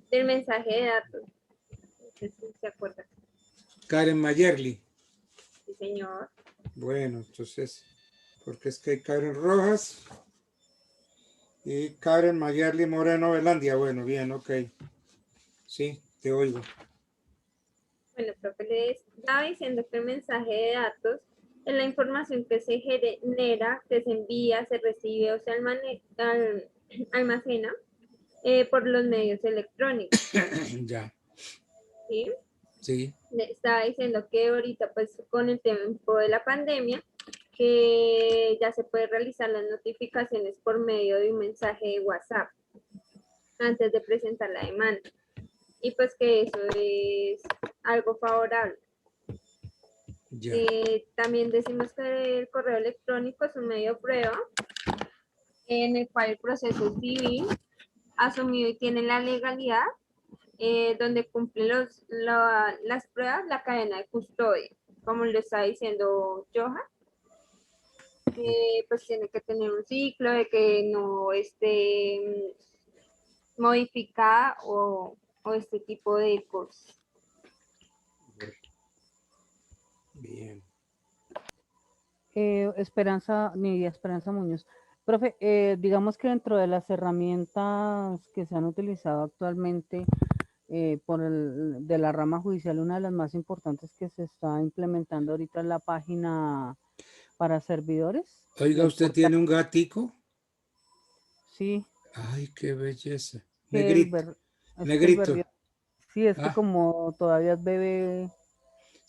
del mensaje de datos, no sé si se acuerda. Karen Mayerly. Sí, señor. Bueno, entonces, porque es que hay Karen Rojas y Karen Mayerly Moreno Velandia. Bueno, bien, ok. Sí, te oigo. Bueno, profe, le estaba diciendo que el mensaje de datos es la información que se genera, que se envía, se recibe o se almacena por los medios electrónicos. Ya. ¿Sí? Sí. Le estaba diciendo que ahorita, pues, con el tiempo de la pandemia, que ya se puede realizar las notificaciones por medio de un mensaje de WhatsApp antes de presentar la demanda. Y pues que eso es algo favorable. También decimos que el correo electrónico es un medio de prueba en el cual el proceso es civil, asumido y tiene la legalidad, donde cumplen las pruebas la cadena de custodia, como lo está diciendo Johan. Pues tiene que tener un ciclo de que no esté modificada o este tipo de cosas. Bien. Nidia Esperanza Muñoz. Profe, digamos que dentro de las herramientas que se han utilizado actualmente de la rama judicial, una de las más importantes que se está implementando ahorita es la página para servidores. Oiga, ¿usted tiene un gatico? Sí. Ay, qué belleza. Sí, Negrito. Negrito. Sí, es que como todavía es bebé,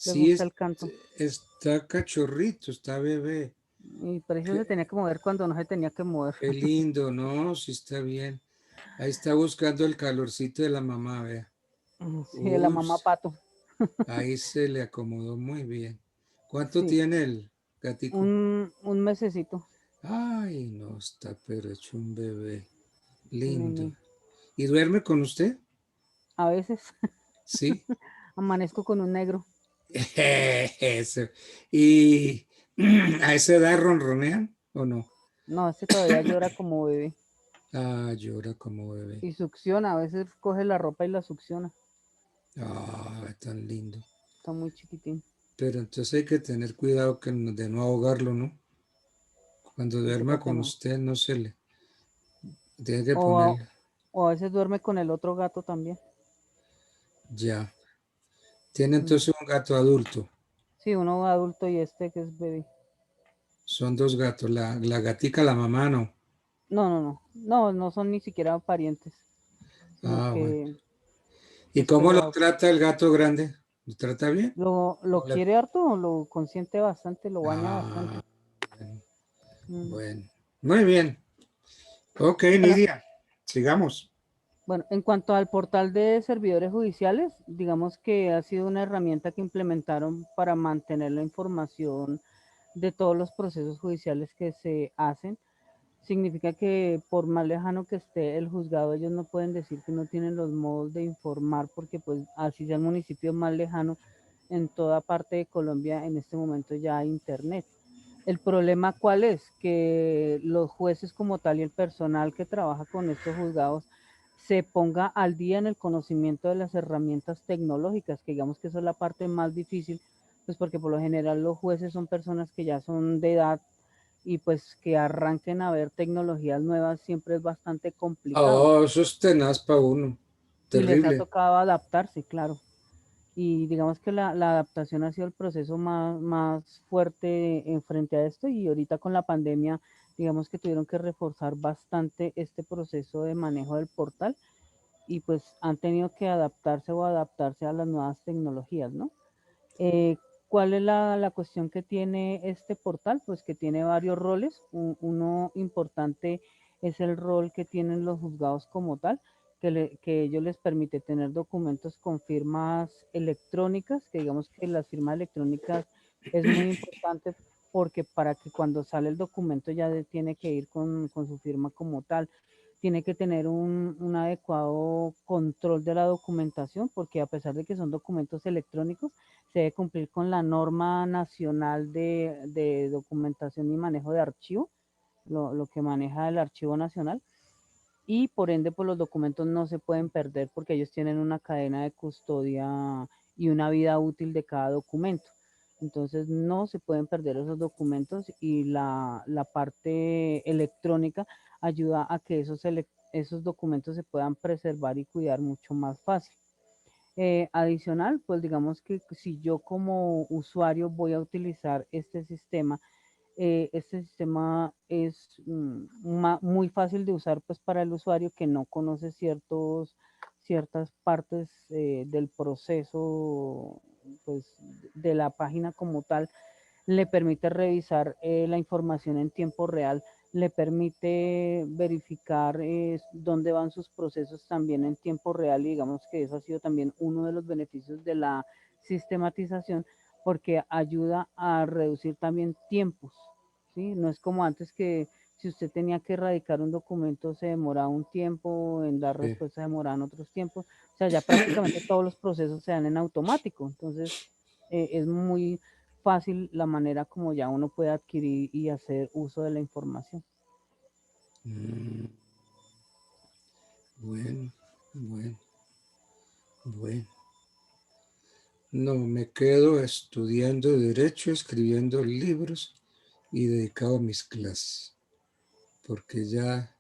le gusta el canto. Está cachorrito, está bebé. Y por eso se tenía que mover cuando no se tenía que mover. Qué lindo, ¿no? Sí está bien. Ahí está buscando el calorcito de la mamá, vea. Sí, de la mamá pato. Ahí se le acomodó muy bien. ¿Cuánto tiene el gatito? Un mesecito. Ay, no, está pero hecho un bebé. Lindo. ¿Y duerme con usted? A veces. Sí. Amanezco con un negro. Eso. ¿Y a esa edad ronronean o no? No, todavía llora como bebé. Ah, llora como bebé. Y succiona, a veces coge la ropa y la succiona. Ah, tan lindo. Está muy chiquitín. Pero entonces hay que tener cuidado de no ahogarlo, ¿no? Cuando duerma con usted, no se le... Tiene que ponerle... O a veces duerme con el otro gato también. Ya. Tiene entonces un gato adulto. Sí, uno adulto y este que es bebé. Son dos gatos. La gatica, la mamá, no. No son ni siquiera parientes, sino Ah, bueno. que ¿Y cómo lo trata el gato grande? ¿Lo trata bien? lo ¿O le- quiere harto, lo consiente bastante, lo baña bastante. Bueno, muy bien. Ok, Bueno, Nidia, sigamos. Bueno, en cuanto al portal de servidores judiciales, digamos que ha sido una herramienta que implementaron para mantener la información de todos los procesos judiciales que se hacen. Significa que por más lejano que esté el juzgado, ellos no pueden decir que no tienen los modos de informar, porque pues así sea el municipio más lejano, en toda parte de Colombia en este momento ya hay internet. El problema cuál es, que los jueces como tal y el personal que trabaja con estos juzgados se ponga al día en el conocimiento de las herramientas tecnológicas, que digamos que eso es la parte más difícil, pues porque por lo general los jueces son personas que ya son de edad y pues que arranquen a ver tecnologías nuevas siempre es bastante complicado. Oh, eso es tenaz para uno. Y les ha Terrible. tocado adaptarse, claro. Y digamos que la adaptación ha sido el proceso más fuerte en frente a esto y ahorita con la pandemia, digamos que tuvieron que reforzar bastante este proceso de manejo del portal y pues han tenido que adaptarse o adaptarse a las nuevas tecnologías, ¿no? ¿Cuál es la cuestión que tiene este portal? Pues que tiene varios roles. Uno importante es el rol que tienen los juzgados como tal, que ellos les permite tener documentos con firmas electrónicas, que digamos que las firmas electrónicas es muy importante porque para que cuando sale el documento ya tiene que ir con su firma como tal. Tiene que tener un adecuado control de la documentación, porque a pesar de que son documentos electrónicos, se debe cumplir con la norma nacional de documentación y manejo de archivo, lo que maneja el Archivo Nacional, y por ende pues los documentos no se pueden perder porque ellos tienen una cadena de custodia y una vida útil de cada documento. Entonces no se pueden perder esos documentos y la parte electrónica ayuda a que esos documentos se puedan preservar y cuidar mucho más fácil. Adicional, pues digamos que si yo como usuario voy a utilizar este sistema es muy fácil de usar pues para el usuario que no conoce ciertas partes del proceso pues, de la página como tal. Le permite revisar la información en tiempo real, le permite verificar dónde van sus procesos también en tiempo real y digamos que eso ha sido también uno de los beneficios de la sistematización porque ayuda a reducir también tiempos, ¿sí? No es como antes que si usted tenía que erradicar un documento se demoraba un tiempo, en dar Sí. respuesta se demoraban otros tiempos, o sea, ya prácticamente todos los procesos se dan en automático, entonces es muy fácil la manera como ya uno puede adquirir y hacer uso de la información. Bueno. No, me quedo estudiando Derecho, escribiendo libros y dedicado a mis clases. Porque ya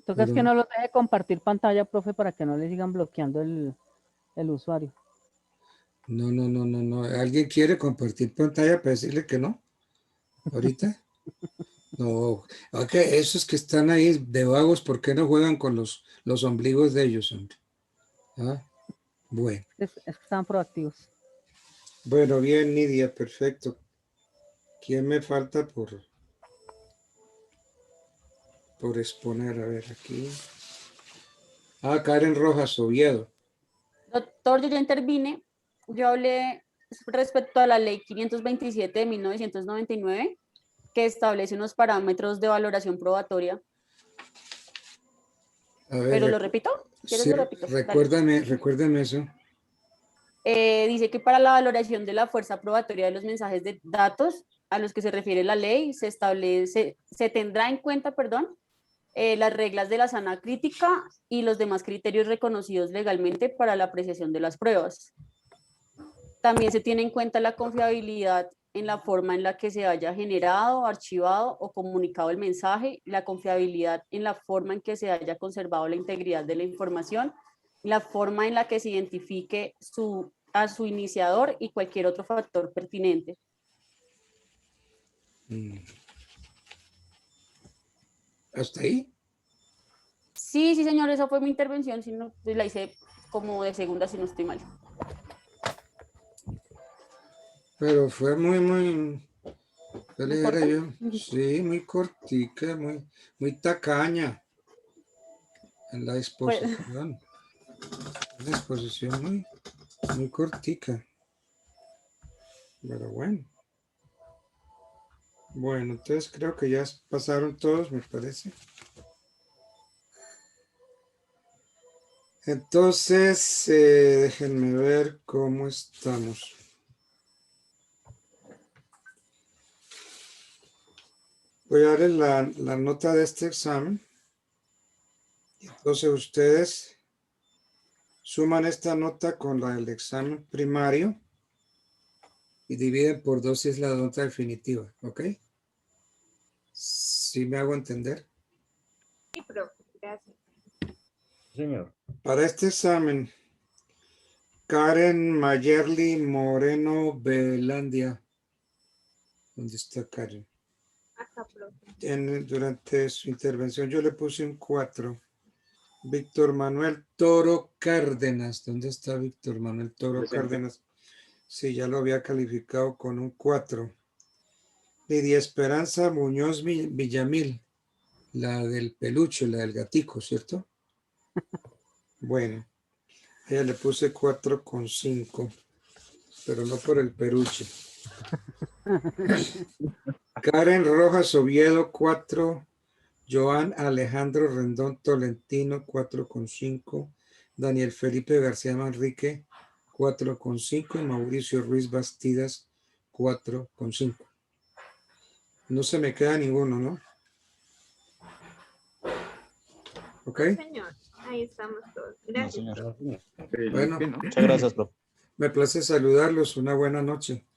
Tocas que no lo deje compartir pantalla, profe, para que no le sigan bloqueando el usuario. No. ¿Alguien quiere compartir pantalla para decirle que no? ¿Ahorita? No. Ok, esos que están ahí de vagos, ¿por qué no juegan con los ombligos de ellos, hombre? ¿Ah? Bueno. Es que están proactivos. Bueno, bien, Nidia, perfecto. ¿Quién me falta por exponer? A ver, aquí. Karen Rojas, Oviedo. Doctor, yo ya intervine. Yo hablé respecto a la ley 527 de 1999, que establece unos parámetros de valoración probatoria. A ver, ¿Pero lo repito? Sí, Lo repito. recuérdame eso. Dice que para la valoración de la fuerza probatoria de los mensajes de datos a los que se refiere la ley, se tendrá en cuenta, las reglas de la sana crítica y los demás criterios reconocidos legalmente para la apreciación de las pruebas. También se tiene en cuenta la confiabilidad en la forma en la que se haya generado, archivado o comunicado el mensaje, la confiabilidad en la forma en que se haya conservado la integridad de la información la forma en la que se identifique a su iniciador y cualquier otro factor pertinente. ¿Hasta ahí? Sí, sí, señor, esa fue mi intervención, si no, la hice como de segunda, si no estoy mal. Pero fue muy, ¿qué le ¿Muy dijera corta? yo? Sí, muy cortica, muy tacaña en la exposición. Una exposición muy cortica. Pero bueno. Bueno, entonces creo que ya pasaron todos, me parece. Entonces, déjenme ver cómo estamos. Voy a darles la nota de este examen. Entonces ustedes suman esta nota con la del examen primario y dividen por 2 si es la nota definitiva, ¿ok? ¿Sí me hago entender? Sí, profe, gracias. Señor. Para este examen, Karen Mayerly Moreno Belandia. ¿Dónde está Karen? Acá, profe. Durante su intervención yo le puse un 4. Víctor Manuel Toro Cárdenas. ¿Dónde está Víctor Manuel Toro Presente. Cárdenas? Sí, ya lo había calificado con un 4. Lidia Esperanza Muñoz Villamil. La del peluche, la del gatico, ¿cierto? Bueno, a ella le puse 4,5, pero no por el peluche. Karen Rojas Oviedo, 4. Joan Alejandro Rendón Tolentino, 4,5. Daniel Felipe García Manrique, 4,5. Y Mauricio Ruiz Bastidas, 4,5. No se me queda ninguno, ¿no? ¿Ok? No, señor, ahí estamos todos. Gracias. No, señor. Bueno, Muchas gracias, profe. me place saludarlos. Una buena noche.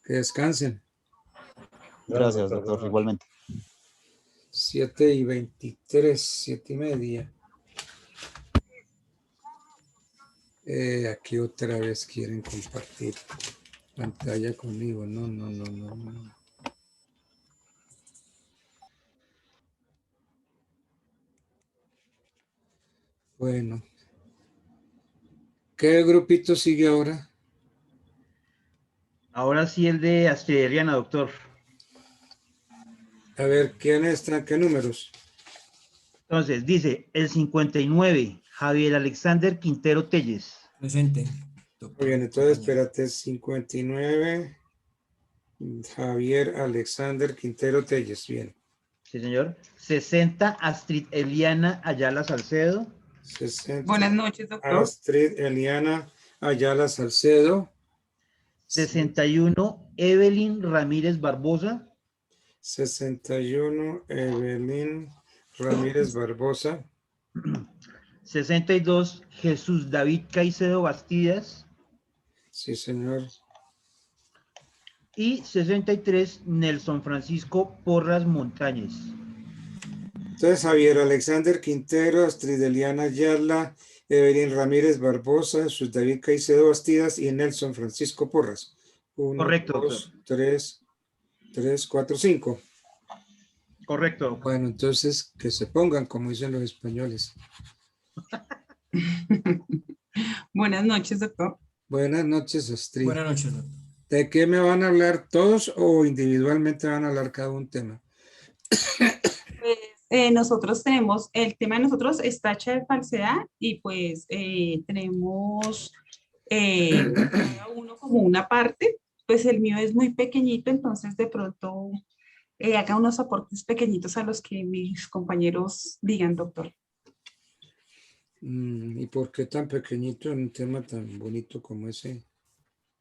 Que descansen. Gracias, doctor, igualmente. 7:23, 7:30. Aquí otra vez quieren compartir pantalla conmigo. No. Bueno. ¿Qué grupito sigue ahora? Ahora sí el de Astrid Eliana, doctor. A ver, ¿quién está? ¿Qué números? Entonces, dice el 59, Javier Alexander Quintero Telles. Presente. Muy bien, entonces espérate, 59, Javier Alexander Quintero Telles, bien. Sí, señor. 60, Astrid Eliana Ayala Salcedo. 60, Buenas noches, doctor. Astrid Eliana Ayala Salcedo. 61, Evelyn Ramírez Barbosa. 61, Evelyn Ramírez Barbosa. 62, Jesús David Caicedo Bastidas. Sí, señor. Y 63, Nelson Francisco Porras Montañez. Entonces, Javier Alexander Quintero, Astrid Eliana Ayala, Evelyn Ramírez Barbosa, Jesús David Caicedo Bastidas y Nelson Francisco Porras. 1, Correcto, 2, 3, 4, 5. Correcto. Bueno, entonces que se pongan, como dicen los españoles. Buenas noches, doctor. Buenas noches, Astrid. Buenas noches, doctor. ¿De qué me van a hablar todos o individualmente van a hablar cada un tema? Pues nosotros tenemos, el tema de nosotros es tacha de falsedad y pues tenemos cada uno como una parte. Pues el mío es muy pequeñito, entonces de pronto haga unos aportes pequeñitos a los que mis compañeros digan, doctor. ¿Y por qué tan pequeñito en un tema tan bonito como ese?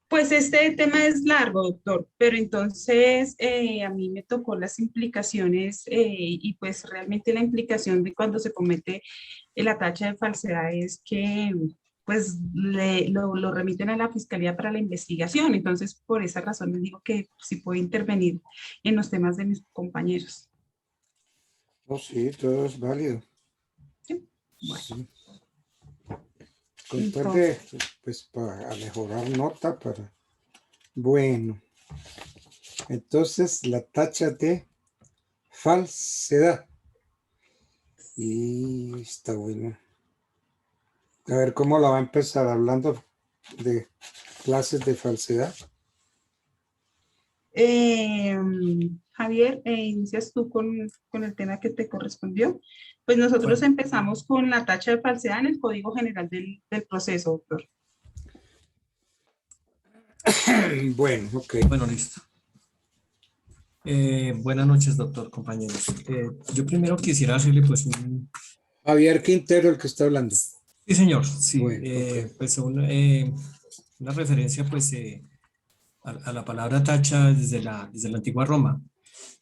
Pues este tema es largo, doctor, pero entonces a mí me tocó las implicaciones y pues realmente la implicación de cuando se comete la tacha de falsedad es que pues lo remiten a la Fiscalía para la investigación. Entonces, por esa razón les digo que sí puedo intervenir en los temas de mis compañeros. Oh, sí, todo es válido. Sí. Bueno. Sí. con tal de, pues, para mejorar nota, para... Bueno, entonces la tacha de falsedad. Y está bueno. A ver cómo la va a empezar hablando de clases de falsedad. Javier, inicias tú con el tema que te correspondió. Pues nosotros empezamos con la tacha de falsedad en el Código General del Proceso, doctor. Bueno, ok. Bueno, listo. Buenas noches, doctor, compañeros. Yo primero quisiera hacerle pues un... Javier Quintero, el que está hablando. Sí, señor. Sí, Bueno, okay. Pues una referencia pues a la palabra tacha desde la antigua Roma.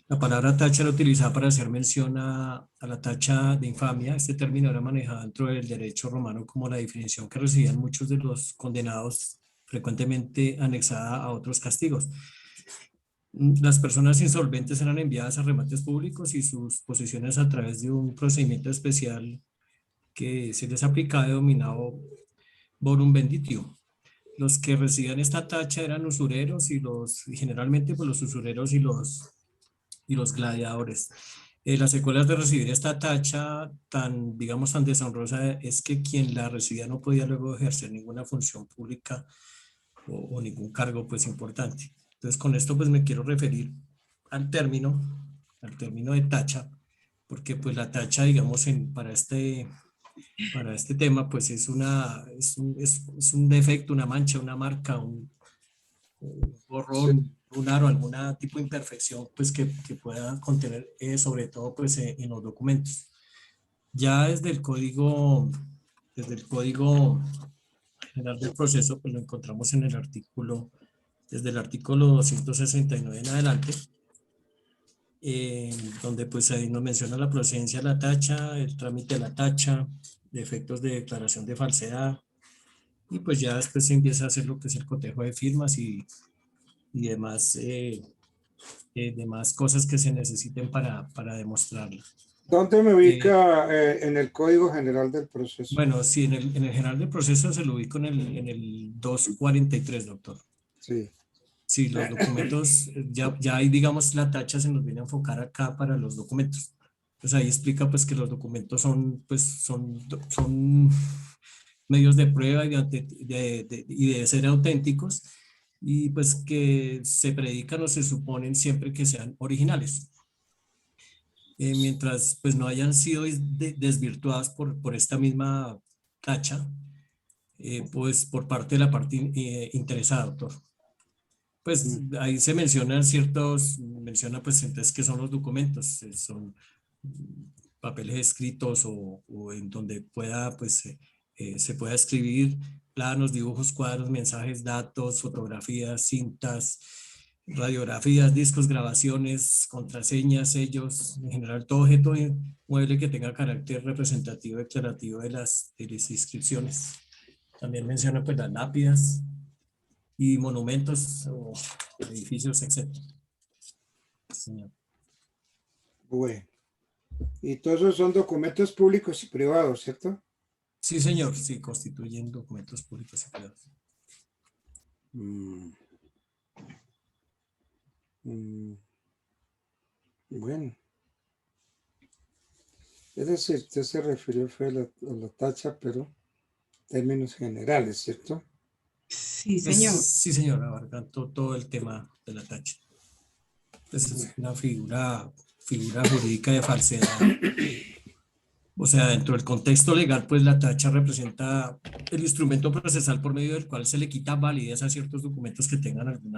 La palabra tacha era utilizada para hacer mención a la tacha de infamia. Este término era manejado dentro del derecho romano como la definición que recibían muchos de los condenados, frecuentemente anexada a otros castigos. Las personas insolventes eran enviadas a remates públicos y sus posesiones a través de un procedimiento especial que se les aplicaba denominado vorum venditio. Los que recibían esta tacha eran usureros y generalmente pues los usureros y los gladiadores. Las secuelas de recibir esta tacha tan deshonrosa es que quien la recibía no podía luego ejercer ninguna función pública o ningún cargo pues importante. Entonces con esto pues me quiero referir al término de tacha, porque pues la tacha para este tema pues es un defecto, una mancha, una marca, un borrón, un aro, algún tipo de imperfección pues que pueda contener sobre todo pues en los documentos. Ya desde el Código General del Proceso pues lo encontramos en desde el artículo 269 en adelante, donde pues ahí nos menciona la procedencia de la tacha, el trámite de la tacha, de efectos de declaración de falsedad, y pues ya después se empieza a hacer lo que es el cotejo de firmas y demás, demás cosas que se necesiten para demostrarla. ¿Dónde me ubica en el Código General del Proceso? Bueno, sí, en el General del Proceso se lo ubico en el 243, doctor. Sí. Sí, los documentos, ya ahí digamos la tacha se nos viene a enfocar acá para los documentos. Pues ahí explica pues que los documentos son medios de prueba y de ser auténticos, y pues que se predican o se suponen siempre que sean originales. Mientras pues no hayan sido desvirtuadas por esta misma tacha, pues por parte de la parte interesada, doctor. Pues ahí se mencionan pues entonces qué son los documentos, son papeles escritos o en donde pueda pues se pueda escribir planos, dibujos, cuadros, mensajes, datos, fotografías, cintas, radiografías, discos, grabaciones, contraseñas, sellos, en general todo objeto mueble que tenga carácter representativo, declarativo de las inscripciones. También menciona pues las lápidas y monumentos o edificios, etc. Señor. Bueno, y todos esos son documentos públicos y privados, ¿cierto? Sí, señor, sí, constituyen documentos públicos y privados. Bueno. Es decir, usted se refirió a la tacha, pero en términos generales, ¿cierto? Sí, señor. Sí, señor, abarcando todo el tema de la tacha. Pues es una figura jurídica de falsedad. O sea, dentro del contexto legal, pues la tacha representa el instrumento procesal por medio del cual se le quita validez a ciertos documentos que tengan algún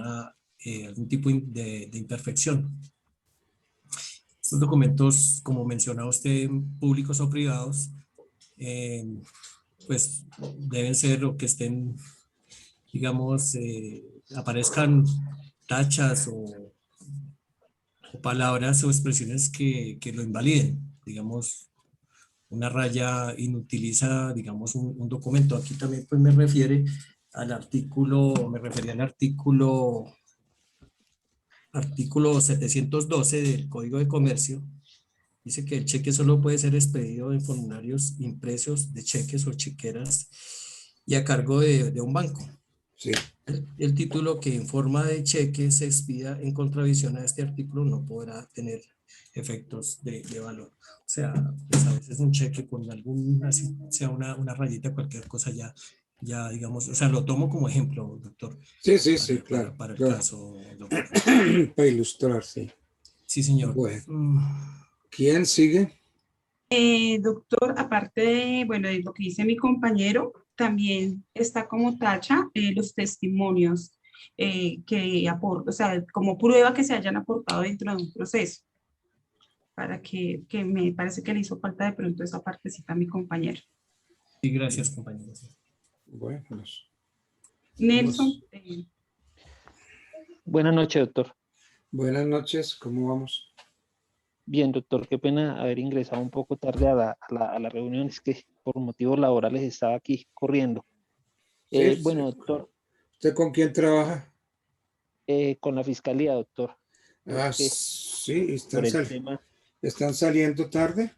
tipo de imperfección. Estos documentos, como mencionaba usted, públicos o privados, pues deben ser o que estén, digamos, aparezcan tachas o palabras o expresiones que lo invaliden, digamos. Una raya inutiliza, digamos, un documento. Aquí también pues me refería al artículo 712 del Código de Comercio. Dice que el cheque solo puede ser expedido en formularios impresos de cheques o chequeras y a cargo de un banco. Sí. El título que en forma de cheque se expida en contravisión a este artículo no podrá tener efectos de valor. O sea, pues a veces un cheque con alguna, así sea una rayita, cualquier cosa ya digamos, o sea, lo tomo como ejemplo, doctor. Sí, sí, sí, claro. Para el claro. caso, doctor. Para ilustrar, sí. Sí, señor. Bueno. ¿Quién sigue? Doctor, aparte de, bueno, de lo que dice mi compañero, también está como tacha los testimonios que aportan, o sea, como prueba que se hayan aportado dentro de un proceso. Para que me parece que le hizo falta de pronto esa partecita a mi compañero. Sí, gracias, compañero. Bueno, Nelson. Buenas noches, doctor. Buenas noches, ¿cómo vamos? Bien, doctor, qué pena haber ingresado un poco tarde a la reunión, es que por motivos laborales estaba aquí corriendo. Sí, bueno, doctor. ¿Usted con quién trabaja? Con la fiscalía, doctor. Sí, ¿están saliendo tarde?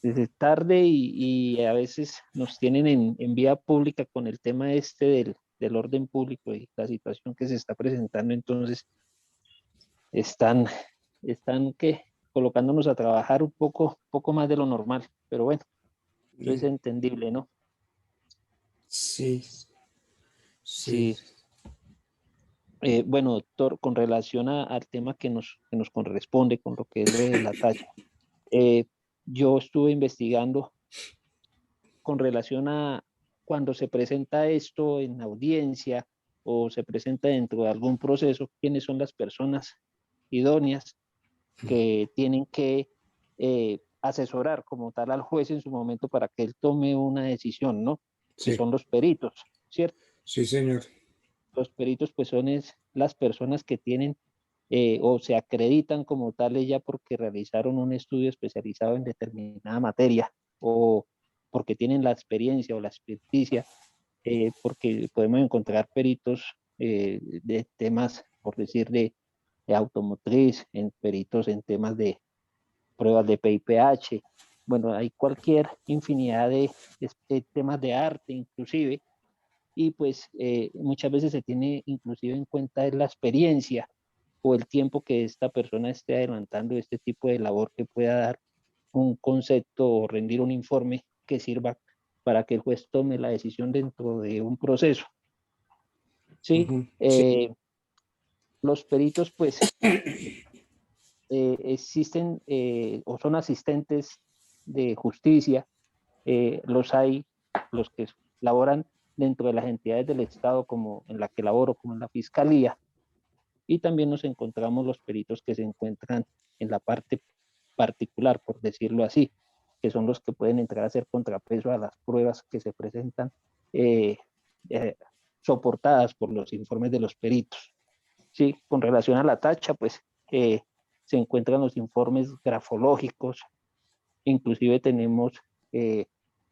Desde tarde y a veces nos tienen en vía pública con el tema este del orden público y la situación que se está presentando, entonces están colocándonos a trabajar un poco más de lo normal, pero bueno, eso es entendible, ¿no? Sí. Sí. Bueno, doctor, con relación al tema que nos corresponde, con lo que es lo de la tacha, yo estuve investigando con relación a cuando se presenta esto en audiencia o se presenta dentro de algún proceso, quiénes son las personas idóneas que tienen que asesorar como tal al juez en su momento para que él tome una decisión, ¿no? Sí. Que son los peritos, ¿cierto? Sí, señor. Los peritos pues son las personas que tienen o se acreditan como tales ya porque realizaron un estudio especializado en determinada materia o porque tienen la experiencia o la experticia, porque podemos encontrar peritos de temas, por decir, de automotriz, en peritos en temas de pruebas de PIPH. Bueno, hay cualquier infinidad de temas de arte inclusive, y pues muchas veces se tiene inclusive en cuenta la experiencia o el tiempo que esta persona esté adelantando este tipo de labor que pueda dar un concepto o rendir un informe que sirva para que el juez tome la decisión dentro de un proceso. ¿Sí? Sí. Los peritos pues existen o son asistentes de justicia, los hay, los que laboran dentro de las entidades del Estado como en la que laboro, como en la Fiscalía, y también nos encontramos los peritos que se encuentran en la parte particular, por decirlo así, que son los que pueden entrar a hacer contrapeso a las pruebas que se presentan soportadas por los informes de los peritos. Sí, con relación a la tacha, pues se encuentran los informes grafológicos, inclusive tenemos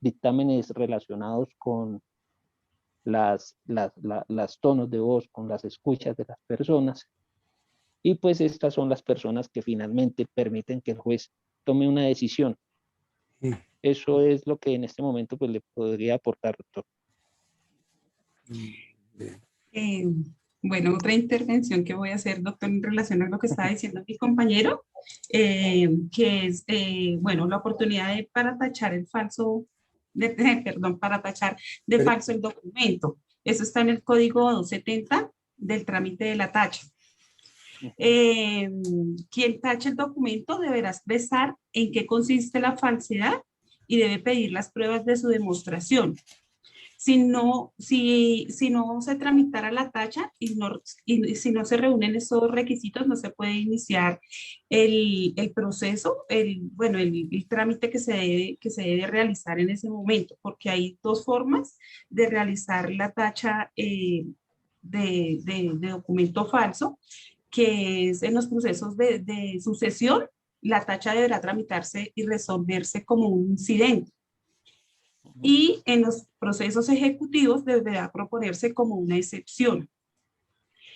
dictámenes relacionados con las tonos de voz, con las escuchas de las personas, y pues estas son las personas que finalmente permiten que el juez tome una decisión. Eso es lo que en este momento pues le podría aportar, doctor. Bueno, otra intervención que voy a hacer, doctor, en relación a lo que estaba diciendo mi compañero, que es, bueno, la oportunidad para tachar el falso, para tachar de falso el documento. Eso está en el código 270 del trámite de la tacha. Quien tache el documento deberá expresar en qué consiste la falsedad y debe pedir las pruebas de su demostración. Si no se tramitara la tacha y si no se reúnen esos requisitos, no se puede iniciar el proceso, el trámite que se debe realizar en ese momento, porque hay dos formas de realizar la tacha de documento falso, que es en los procesos de sucesión. La tacha deberá tramitarse y resolverse como un incidente. Y en los procesos ejecutivos deberá proponerse como una excepción.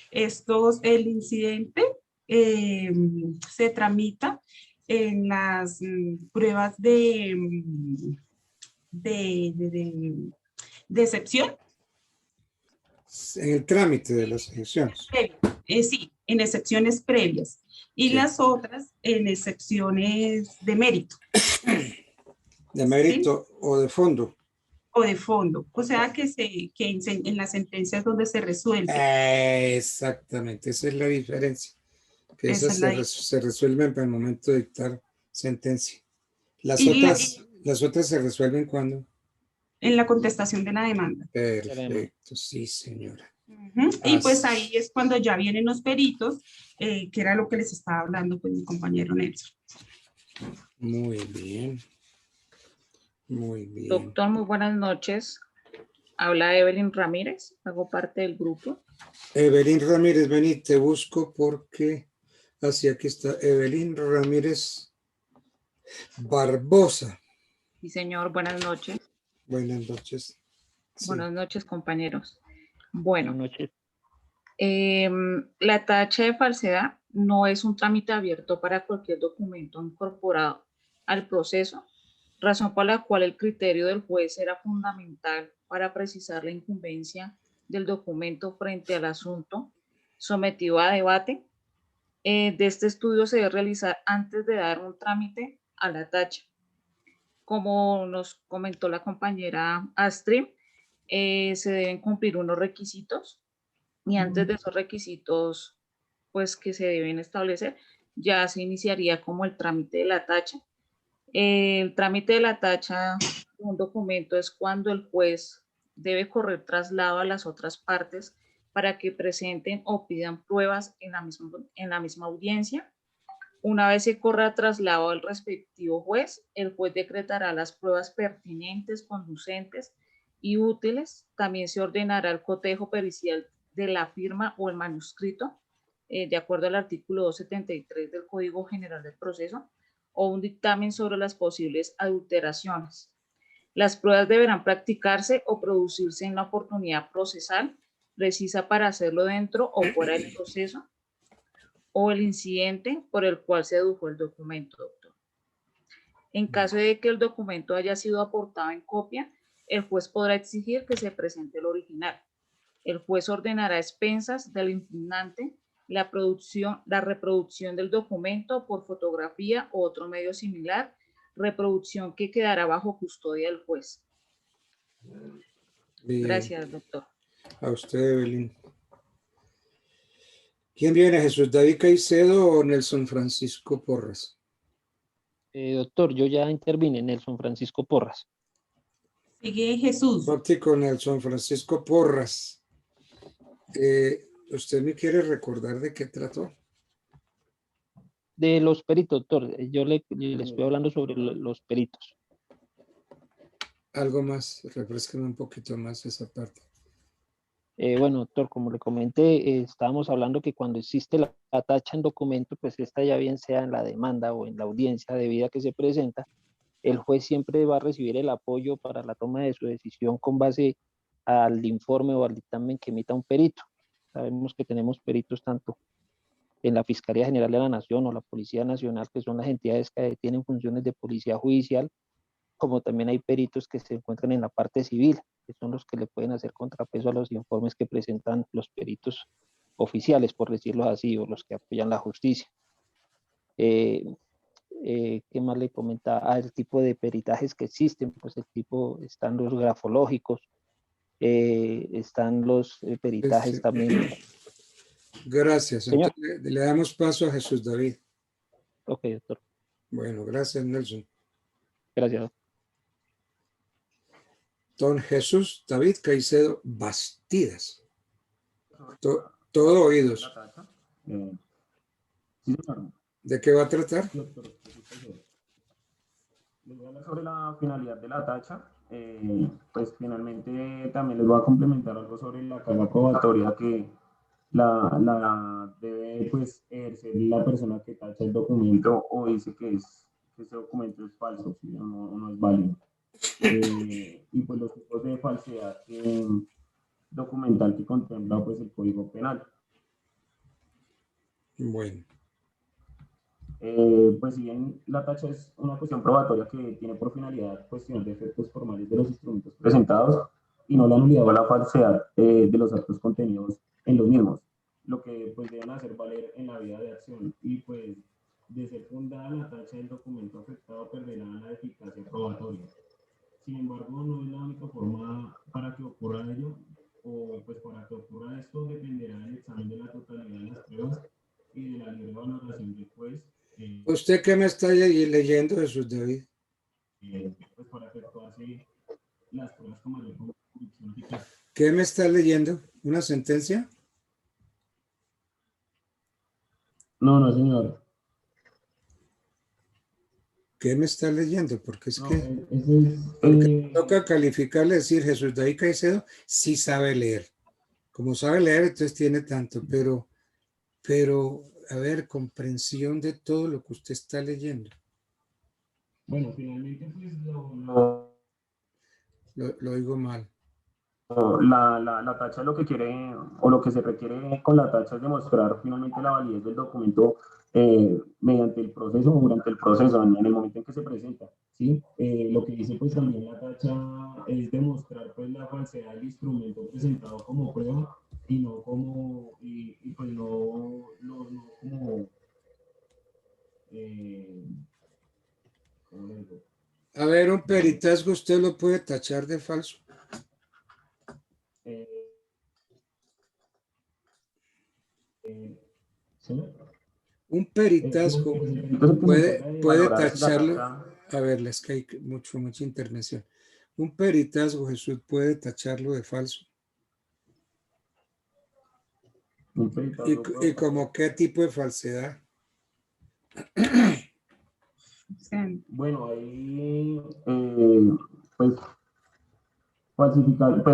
El incidente se tramita en las pruebas ¿De excepción? En el trámite de las excepciones. Sí, en excepciones previas. Y Sí. las otras en excepciones de mérito. ¿De mérito o de fondo? O de fondo. O sea, que en las sentencias donde se resuelve. Exactamente, esa es la diferencia. Que Esa esas es la se resuelven para el momento de dictar sentencia. Las Y la- otras se resuelven cuando. En la contestación de la demanda. Perfecto, sí, señora. Y pues ahí es cuando ya vienen los peritos, que era lo que les estaba hablando pues mi compañero Nelson. Muy bien. Muy bien. Doctor, muy buenas noches. Habla Evelyn Ramírez, hago parte del grupo. Evelyn Ramírez, vení, te busco porque aquí está Evelyn Ramírez Barbosa. Sí, señor, buenas noches. Buenas noches. Sí. Buenas noches, compañeros. Bueno, la tacha de falsedad no es un trámite abierto para cualquier documento incorporado al proceso, razón por la cual el criterio del juez era fundamental para precisar la incumbencia del documento frente al asunto sometido a debate. De este estudio se debe realizar antes de dar un trámite a la tacha. Como nos comentó la compañera Astrid, se deben cumplir unos requisitos y antes de esos requisitos pues que se deben establecer, ya se iniciaría como el trámite de la tacha. El trámite de la tacha de un documento es cuando el juez debe correr traslado a las otras partes para que presenten o pidan pruebas en la misma audiencia. Una vez se corra traslado al respectivo juez, el juez decretará las pruebas pertinentes, conducentes y útiles. También se ordenará el cotejo pericial de la firma o el manuscrito, de acuerdo al artículo 273 del Código General del Proceso, o un dictamen sobre las posibles adulteraciones. Las pruebas deberán practicarse o producirse en la oportunidad procesal precisa para hacerlo dentro o fuera del proceso, o el incidente por el cual se dedujo el documento, doctor. En caso de que el documento haya sido aportado en copia, el juez podrá exigir que se presente el original. El juez ordenará a expensas del impugnante la reproducción del documento por fotografía o otro medio similar, reproducción que quedará bajo custodia del juez. Bien. Gracias, doctor. A usted, Evelyn. ¿Quién viene, Jesús David Caicedo o Nelson Francisco Porras? Doctor, yo ya intervine, Nelson Francisco Porras. Sigue Jesús. Óptico Nelson Francisco Porras. ¿Usted me quiere recordar de qué trató? De los peritos, doctor. Yo le estoy hablando sobre los peritos. Algo más, refresqueme un poquito más esa parte. Bueno, doctor, como le comenté, estábamos hablando que cuando existe la tacha en documento, pues esta ya bien sea en la demanda o en la audiencia debida que se presenta, el juez siempre va a recibir el apoyo para la toma de su decisión con base al informe o al dictamen que emita un perito. Sabemos que tenemos peritos tanto en la Fiscalía General de la Nación o la Policía Nacional, que son las entidades que tienen funciones de policía judicial, como también hay peritos que se encuentran en la parte civil, que son los que le pueden hacer contrapeso a los informes que presentan los peritos oficiales, por decirlo así, o los que apoyan la justicia. ¿Qué más le comentaba? El tipo de peritajes que existen, pues están los grafológicos, están los peritajes también. Gracias. Señor. Entonces, le damos paso a Jesús David. Ok, doctor. Bueno, gracias, Nelson. Gracias. Don Jesús David Caicedo Bastidas. Todo oídos. ¿De qué va a tratar? Les voy a hablar sobre la finalidad de la tacha. Pues finalmente también les voy a complementar algo sobre la carga probatoria que la debe pues ejercer la persona que tacha el documento o dice que ese documento es falso, ¿sí? o no es válido. Y pues los tipos de falsedad documental que contempla pues el Código Penal. Bueno. Pues si bien la tacha es una cuestión probatoria que tiene por finalidad cuestionar de efectos formales de los instrumentos presentados, y no la nulidad o la falsedad de los actos contenidos en los mismos, lo que pues deben hacer valer en la vía de acción. Y pues de ser fundada la tacha del documento afectado perderá la eficacia probatoria. Sin embargo, no es la única forma para que ocurra ello, o pues para que ocurra esto dependerá del examen de la totalidad de las pruebas y de la libre valoración del juez. ¿Usted qué me está leyendo, Jesús David? Pues para efectuarse las pruebas con mayor convicción eficaz. ¿Qué me está leyendo? ¿Una sentencia? No, señor. ¿Qué me está leyendo? Porque es No, que porque toca calificarle, decir Jesús David Caicedo sí sabe leer. Como sabe leer, entonces tiene tanto, pero a ver, comprensión de todo lo que usted está leyendo. Bueno, finalmente pues Lo oigo mal. La tacha lo que quiere o lo que se requiere con la tacha es demostrar finalmente la validez del documento mediante el proceso o durante el proceso, en el momento en que se presenta, ¿sí? Lo que dice pues también la tacha es demostrar pues la falsedad del instrumento presentado como prueba y no como, pues no como, ¿cómo le digo? A ver, un peritazgo usted lo puede tachar de falso. ¿Sí? Un peritazgo puede tacharlo. A ver, les cae mucha intervención. Un peritazgo, Jesús, puede tacharlo de falso. ¿Y como qué tipo de falsedad? Bueno, ahí pues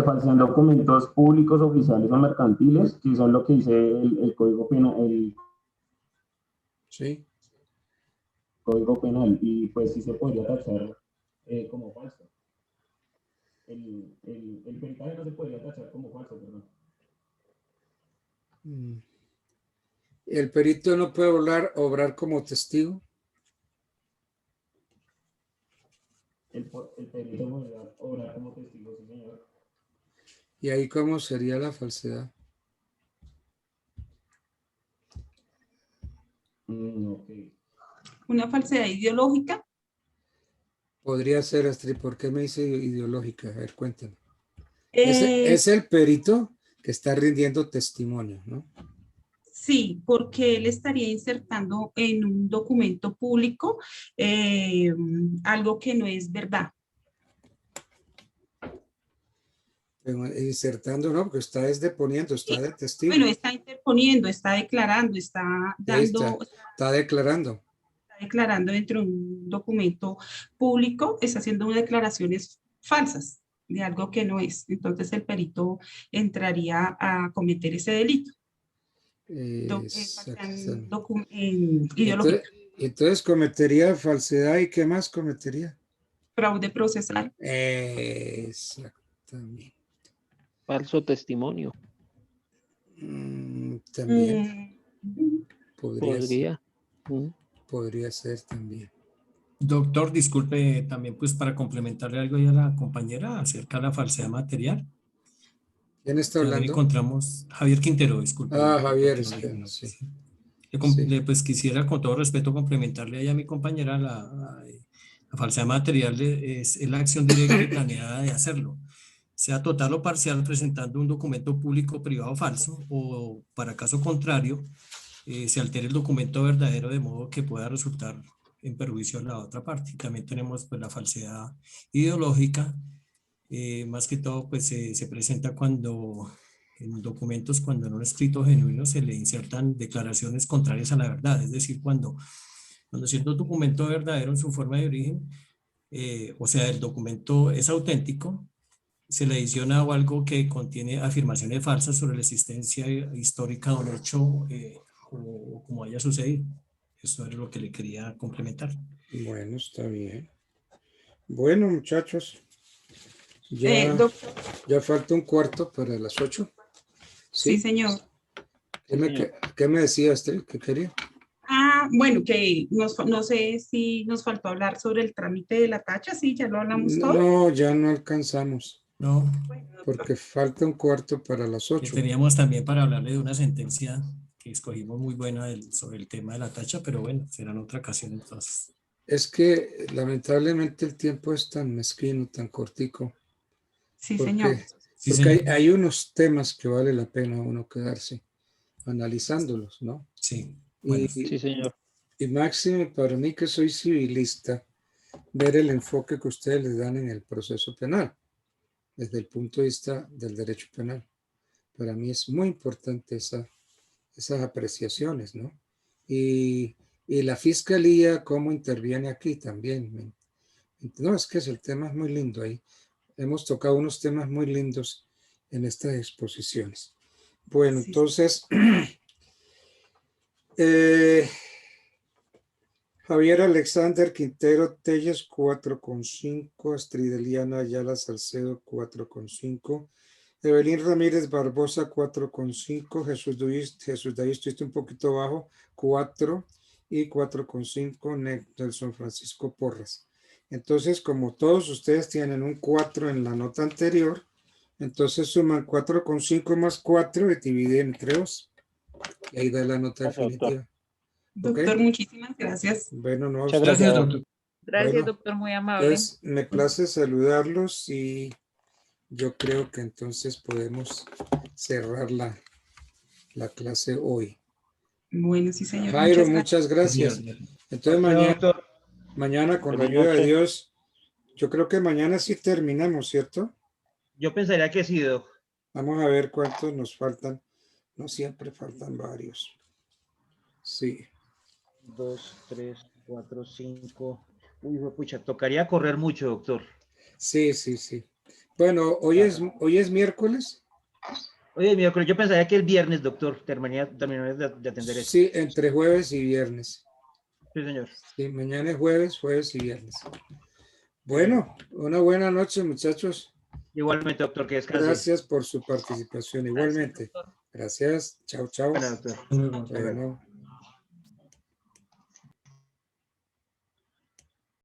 falsean documentos públicos, oficiales o mercantiles, que son lo que dice el Código Penal. Sí. Código Penal, y pues sí se podría tachar como falso. El peritaje no se podría tachar como falso, perdón. ¿El perito no puede obrar como testigo? El perito podría obrar como testigo, sí, señor. ¿Y ahí cómo sería la falsedad? Okay. ¿Una falsedad ideológica? Podría ser, Astrid. ¿Por qué me dice ideológica? A ver, cuéntame. Es el perito que está rindiendo testimonio, ¿no? Sí, porque él estaría insertando en un documento público algo que no es verdad. Pero insertando, no, porque está deponiendo, está de testigo. Bueno, está interponiendo, está declarando, está dando... Está declarando. Está declarando dentro de un documento público, está haciendo unas declaraciones falsas de algo que no es. Entonces el perito entraría a cometer ese delito. Entonces cometería falsedad, ¿y qué más cometería? Fraude procesal. Exactamente. Falso testimonio. También. Podría ser también. Doctor, disculpe también pues para complementarle algo ya a la compañera acerca de la falsedad material. ¿Quién está hablando? Encontramos Javier Quintero, disculpe. Javier, sí. Pues quisiera con todo respeto complementarle ahí a mi compañera la falsedad material es la acción directa y planeada de hacerlo, sea total o parcial, presentando un documento público, privado, falso, o para caso contrario, se altere el documento verdadero de modo que pueda resultar en perjuicio a la otra parte. También tenemos pues la falsedad ideológica, más que todo pues se presenta cuando en documentos, cuando en un escrito genuino se le insertan declaraciones contrarias a la verdad, es decir, cuando cierto documento verdadero en su forma de origen, o sea, el documento es auténtico, se le adiciona o algo que contiene afirmaciones falsas sobre la existencia histórica de un hecho o como haya sucedido. Eso es lo que le quería complementar. Bueno, está bien. Bueno, muchachos, ya falta un cuarto para las 8. Sí, señor. ¿Qué me decía Astrid? ¿Qué quería? Bueno, que no sé si nos faltó hablar sobre el trámite de la tacha, sí, ya lo hablamos todo. No, ya no alcanzamos. No. Porque falta un cuarto para las 8. Teníamos también para hablarle de una sentencia que escogimos muy buena sobre el tema de la tacha, pero bueno, será en otra ocasión entonces. Es que lamentablemente el tiempo es tan mezquino, tan cortico. Sí, señor. Sí, Porque señor. hay unos temas que vale la pena uno quedarse analizándolos, ¿no? Sí. Bueno, sí, señor. Y máximo para mí que soy civilista, ver el enfoque que ustedes le dan en el proceso penal, desde el punto de vista del derecho penal. Para mí es muy importante esas apreciaciones, ¿no? Y la fiscalía, cómo interviene aquí también. No, es que el tema es muy lindo ahí. Hemos tocado unos temas muy lindos en estas exposiciones. Bueno, Sí. entonces, Javier Alexander Quintero Telles, 4,5. Astrid Eliana Ayala Salcedo, 4,5. Evelyn Ramírez Barbosa, 4,5. Jesús David, estuviste un poquito bajo, 4. Y 4,5 Nelson Francisco Porras. Entonces, como todos ustedes tienen un 4 en la nota anterior, entonces suman 4,5 más 4 y dividen entre 2. Y ahí da la nota definitiva. Doctor, ¿Okay? muchísimas gracias. Bueno, no. Muchas gracias, doctor. Gracias, Bueno, doctor, muy amable. Entonces, me place saludarlos y yo creo que entonces podemos cerrar la clase hoy. Bueno, sí, señor. Jairo, muchas gracias. Entonces, mañana con la ayuda de Dios, yo creo que mañana sí terminamos, ¿cierto? Yo pensaría que sí, Doc. Vamos a ver cuántos nos faltan. No siempre faltan varios. Sí. 2, 3, 4, 5. Uy, pucha, tocaría correr mucho, doctor. Sí. Bueno, hoy es miércoles. Oye, miércoles, yo pensaría que el viernes, doctor, terminaría de atender eso. Sí, entre jueves y viernes. Sí, señor. Sí, mañana es jueves y viernes. Bueno, una buena noche, muchachos. Igualmente, doctor, que descanse. Gracias por su participación. Igualmente. Gracias. Chao. Bueno, doctor. Bueno.